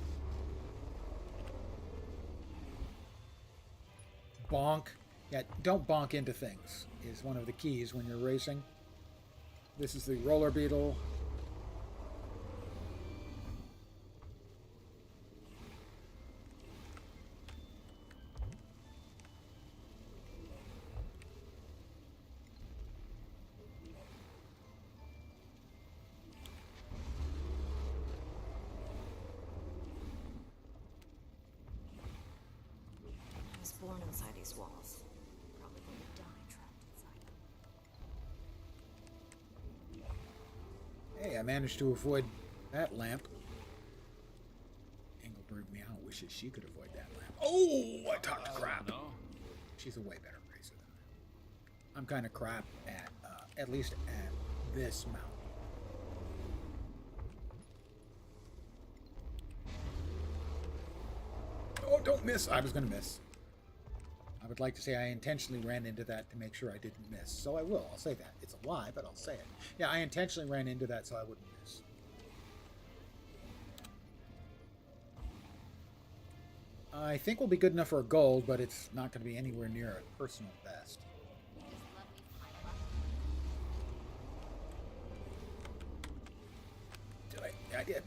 Speaker 1: Bonk. Yeah, don't bonk into things is one of the keys when you're racing. This is the Roller Beetle.
Speaker 9: I was born inside these walls. Probably going to die trapped inside them.
Speaker 1: Hey, I managed to avoid that lamp. Engelbert Meow wishes she could avoid that lamp. Oh, I talked crap.
Speaker 7: No.
Speaker 1: She's a way better racer than I am. I'm kind of crap at least at this mount. Oh, don't miss. I was going to miss. I would like to say I intentionally ran into that to make sure I didn't miss. So I will. I'll say that. It's a lie, but I'll say it. Yeah, I intentionally ran into that so I wouldn't miss. I think we'll be good enough for a gold, but it's not going to be anywhere near a personal best. I did.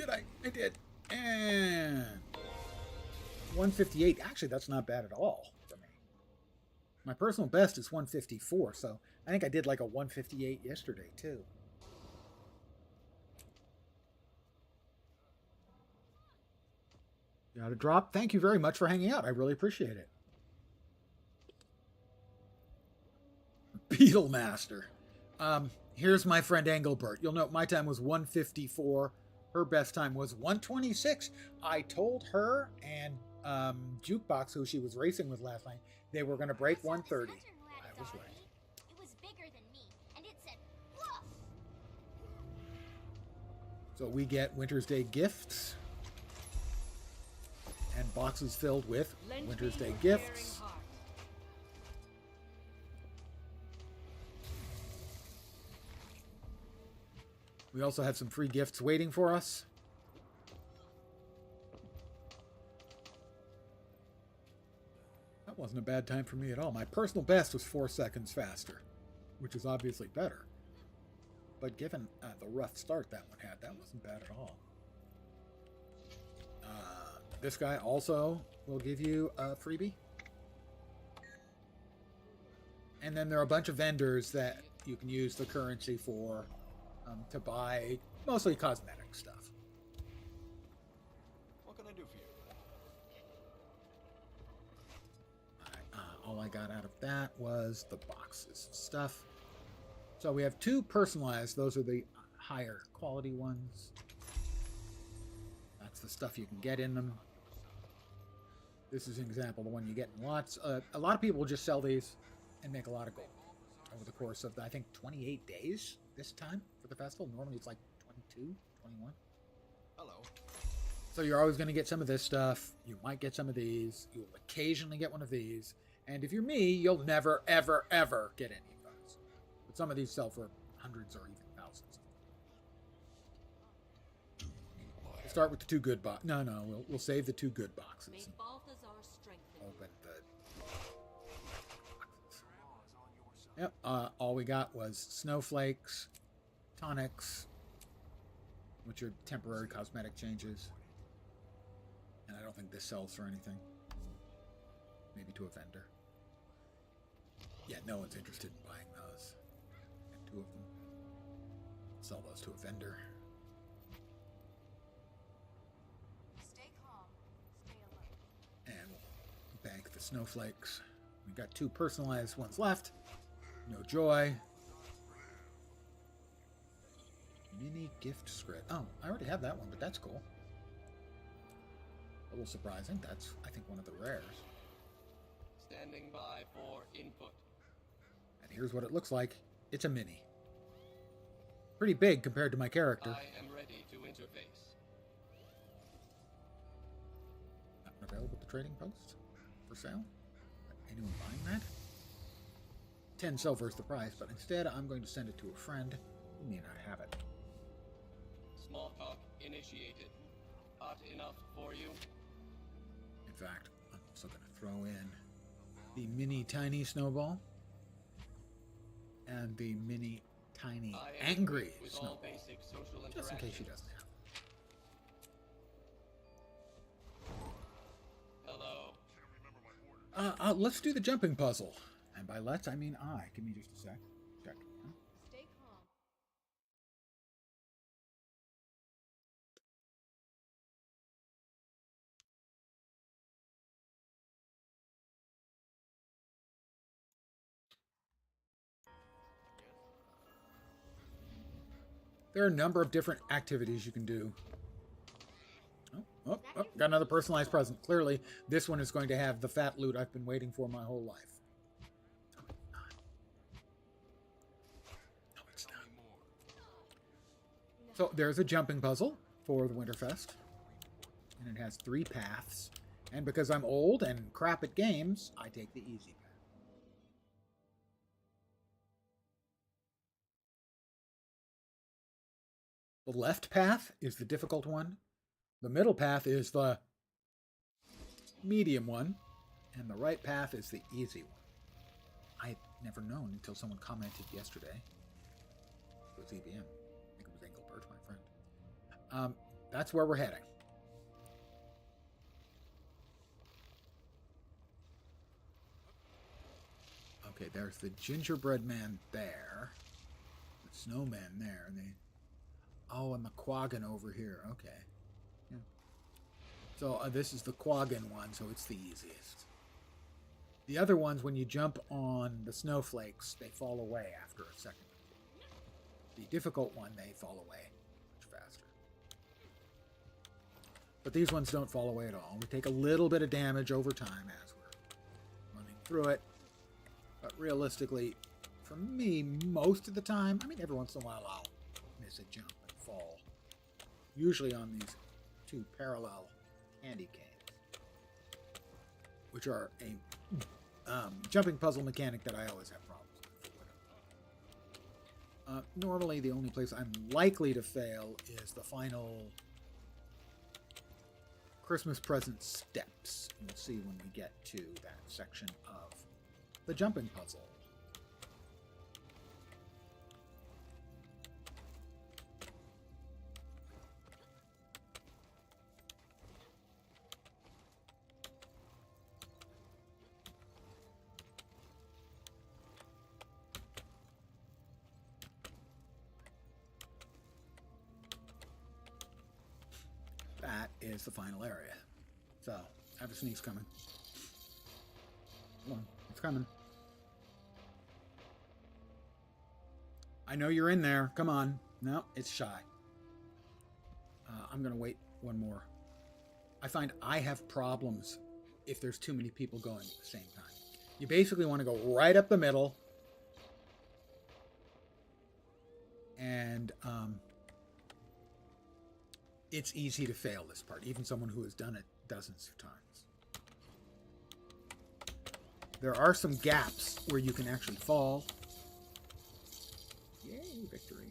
Speaker 1: I did. And 158. Actually, that's not bad at all for me. My personal best is 154, so I think I did like a 158 yesterday, too. Got a drop. Thank you very much for hanging out. I really appreciate it. Beetlemaster. Here's my friend Engelbert. You'll note my time was 154. Her best time was 126. I told her and Jukebox, who she was racing with last night, they were going to break 130. I was right.
Speaker 4: It was bigger than me, and it said, "Woof."
Speaker 1: So we get Winter's Day gifts. And boxes filled with Winter's Day gifts. We also have some free gifts waiting for us. That wasn't a bad time for me at all. My personal best was 4 seconds faster, which is obviously better. But given the rough start that one had, that wasn't bad at all. This guy also will give you a freebie. And then there are a bunch of vendors that you can use the currency for to buy mostly cosmetic stuff.
Speaker 8: What can I do for you?
Speaker 1: all I got out of that was the boxes and stuff. So we have 2 personalized. Those are the higher quality ones. That's the stuff you can get in them. This is an example, the one you get in lots. A lot of people will just sell these and make a lot of gold over the course of, I think, 28 days this time for the festival. Normally it's like 22, 21.
Speaker 5: Hello.
Speaker 1: So you're always going to get some of this stuff. You might get some of these. You'll occasionally get one of these. And if you're me, you'll never, ever, ever get any of those. But some of these sell for hundreds or even thousands. We'll start with the 2 good boxes. No, we'll save the 2 good boxes.
Speaker 9: May Balthazar strengthen you.
Speaker 1: Open the boxes. Yep, all we got was snowflakes, tonics, which are temporary cosmetic changes. And I don't think this sells for anything. Maybe to a vendor. Yeah, no one's interested in buying those. And 2 of them. Sell those to a vendor.
Speaker 4: Stay calm. Stay alert.
Speaker 1: And we'll bank the snowflakes. We got 2 personalized ones left. No joy. Mini gift script. Oh, I already have that one, but that's cool. A little surprising. That's, I think, one of the rares.
Speaker 3: Standing by for input.
Speaker 1: And here's what it looks like. It's a mini. Pretty big compared to my character.
Speaker 3: I am ready to interface.
Speaker 1: Not available at the trading post for sale. Anyone buying that? 10 silver is the price, but instead I'm going to send it to a friend who may not have it.
Speaker 3: Small talk initiated. Hot enough for you?
Speaker 1: In fact, I'm also going to throw in the mini tiny snowball and the mini tiny
Speaker 3: I
Speaker 1: angry
Speaker 3: with
Speaker 1: snowball,
Speaker 3: all basic social
Speaker 1: just in case she
Speaker 3: interactions.
Speaker 1: doesn't have.
Speaker 3: Hello.
Speaker 1: Let's do the jumping puzzle. And by let's, I mean I. Give me just a sec. Check.
Speaker 9: Stay calm.
Speaker 1: There are a number of different activities you can do. Oh, got another personalized present. Clearly, this one is going to have the fat loot I've been waiting for my whole life. No, it's not. No, it's not. So there's a jumping puzzle for the Winterfest. And it has 3 paths. And because I'm old and crap at games, I take the easy path. The left path is the difficult one. The middle path is the medium one. And the right path is the easy one. I had never known until someone commented yesterday. It was EBM. I think it was Engelbert, my friend. That's where we're heading. Okay, there's the gingerbread man there. The snowman there. And and the Quaggan over here. Okay. Yeah. So this is the Quaggan one, so it's the easiest. The other ones, when you jump on the snowflakes, they fall away after a second. The difficult one, they fall away much faster. But these ones don't fall away at all. We take a little bit of damage over time as we're running through it. But realistically, for me, most of the time, I mean, every once in a while I'll miss a jump and fall. Usually on these 2 parallel candy canes, which are a jumping puzzle mechanic that I always have problems with. For whatever. Normally, the only place I'm likely to fail is the final Christmas present steps. We'll see when we get to that section of the jumping puzzle. That is the final area. So, I have a sneeze coming. Come on. It's coming. I know you're in there. Come on. No, it's shy. I'm going to wait one more. I find I have problems if there's too many people going at the same time. You basically want to go right up the middle. And it's easy to fail this part, even someone who has done it dozens of times. There are some gaps where you can actually fall. Yay, victory.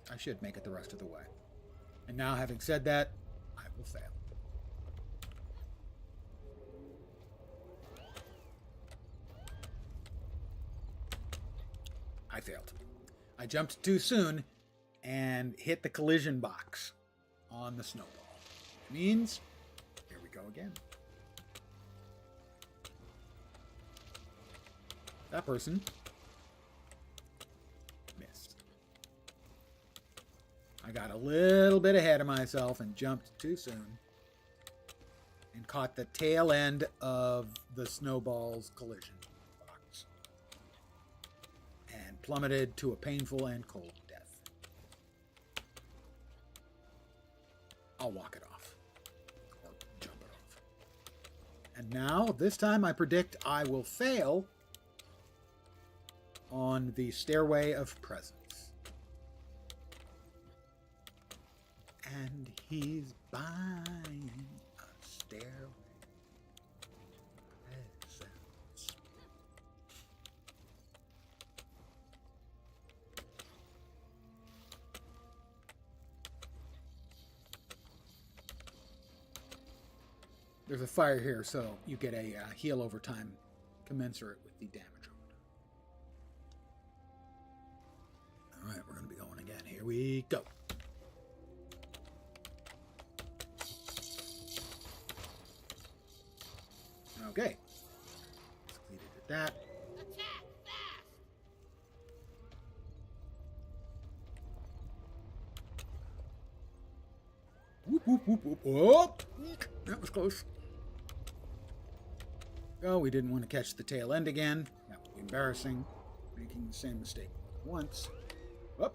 Speaker 1: I should make it the rest of the way. And now, having said that, I will fail. I failed. I jumped too soon and hit the collision box on the snowball. Which means, here we go again. That person missed. I got a little bit ahead of myself and jumped too soon and caught the tail end of the snowball's collision box and plummeted to a painful and cold death. I'll walk it off or jump it off. And now, this time I predict I will fail on the Stairway of Presence. And he's buying a stairway of presence. There's a fire here, so you get a heal over time commensurate with the damage. Alright, we're going to be going again. Here we go. Okay. Succeeded at that.
Speaker 4: Attack fast!
Speaker 1: Whoop, whoop, whoop, whoop. Whoop. That was close. Oh, we didn't want to catch the tail end again. That would be embarrassing. Making the same mistake once. Oh,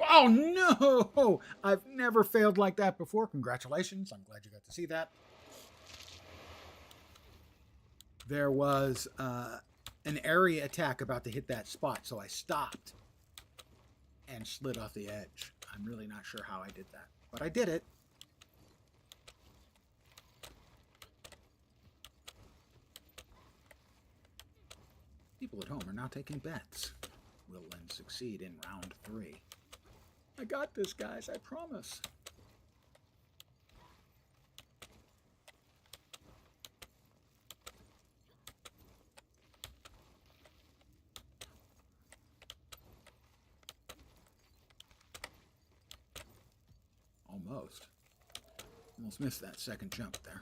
Speaker 1: oh no! I've never failed like that before. Congratulations. I'm glad you got to see that. There was an area attack about to hit that spot, so I stopped and slid off the edge. I'm really not sure how I did that, but I did it. People at home are now taking bets. Will Len succeed in round 3? I got this, guys, I promise. Almost. Almost missed that second jump there.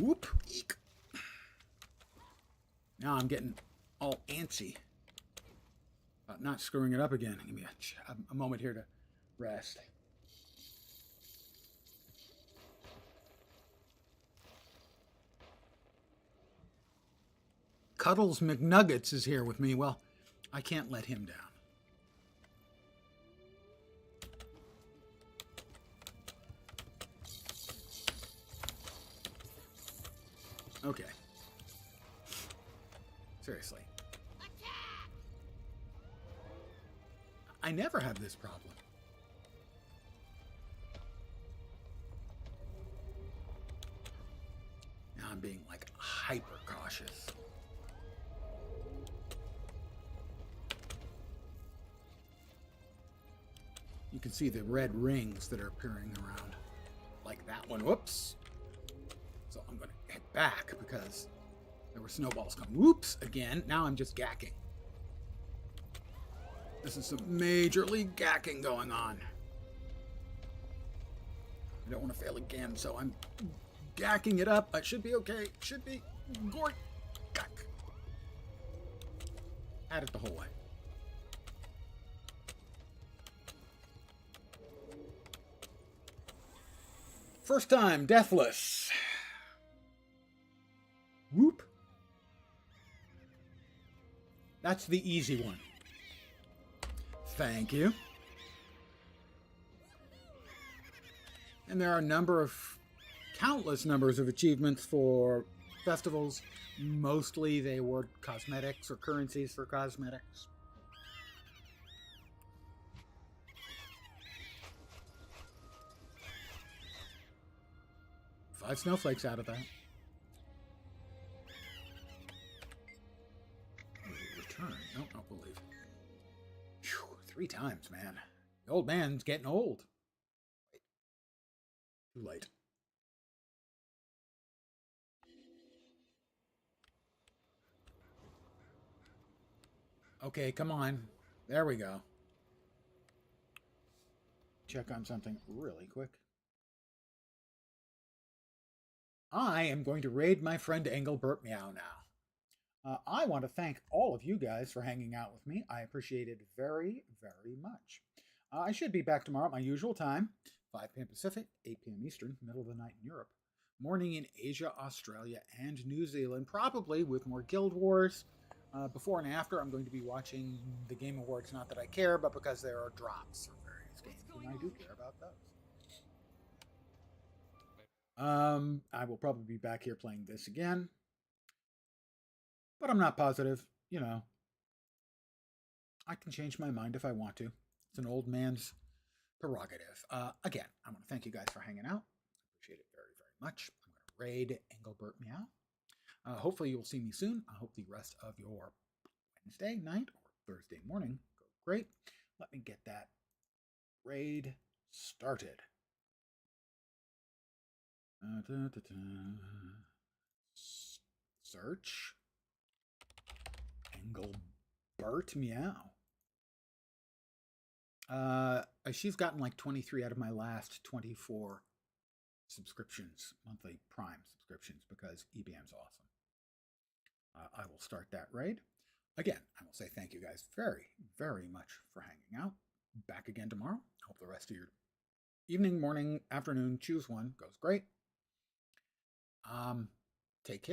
Speaker 1: Whoop. Eek. Now I'm getting all antsy about not screwing it up again. Give me a moment here to rest. Cuddles McNuggets is here with me. Well, I can't let him down. Okay. Seriously.
Speaker 4: Attack!
Speaker 1: I never have this problem. Now I'm being like hyper cautious. You can see the red rings that are appearing around. Like that one. Whoops. So I'm going to head back because there were snowballs coming. Whoops. Again. Now I'm just gacking. This is some majorly gacking going on. I don't want to fail again, so I'm gacking it up. I should be okay. Should be. Gort. Had it the whole way. First time, deathless. Whoop. That's the easy one. Thank you. And there are a number of, countless numbers of achievements for festivals. Mostly they were cosmetics or currencies for cosmetics. Five snowflakes out of that. Return. Nope, don't believe. Whew, 3 times, man. The old man's getting old. Too late. Okay, come on. There we go. Check on something really quick. I am going to raid my friend Engelbert Meow now. I want to thank all of you guys for hanging out with me. I appreciate it very, very much. I should be back tomorrow at my usual time, 5 p.m. Pacific, 8 p.m. Eastern, middle of the night in Europe. Morning in Asia, Australia, and New Zealand, probably with more Guild Wars. Before and after, I'm going to be watching the Game Awards, not that I care, but because there are drops for various games, and I do care about those. I will probably be back here playing this again, but I'm not positive. You know, I can change my mind if I want to. It's an old man's prerogative. Again, I want to thank you guys for hanging out. Appreciate it very, very much. I'm going to raid Engelbert Meow. Hopefully you'll see me soon. I hope the rest of your Wednesday night or Thursday morning goes great. Let me get that raid started. Search Engelbert Meow. She's gotten like 23 out of my last 24 subscriptions, monthly Prime subscriptions, because EBM's awesome. I will start that raid. Again, I will say thank you guys very, very much for hanging out. Back again tomorrow. Hope the rest of your evening, morning, afternoon, choose one, goes great. Take care.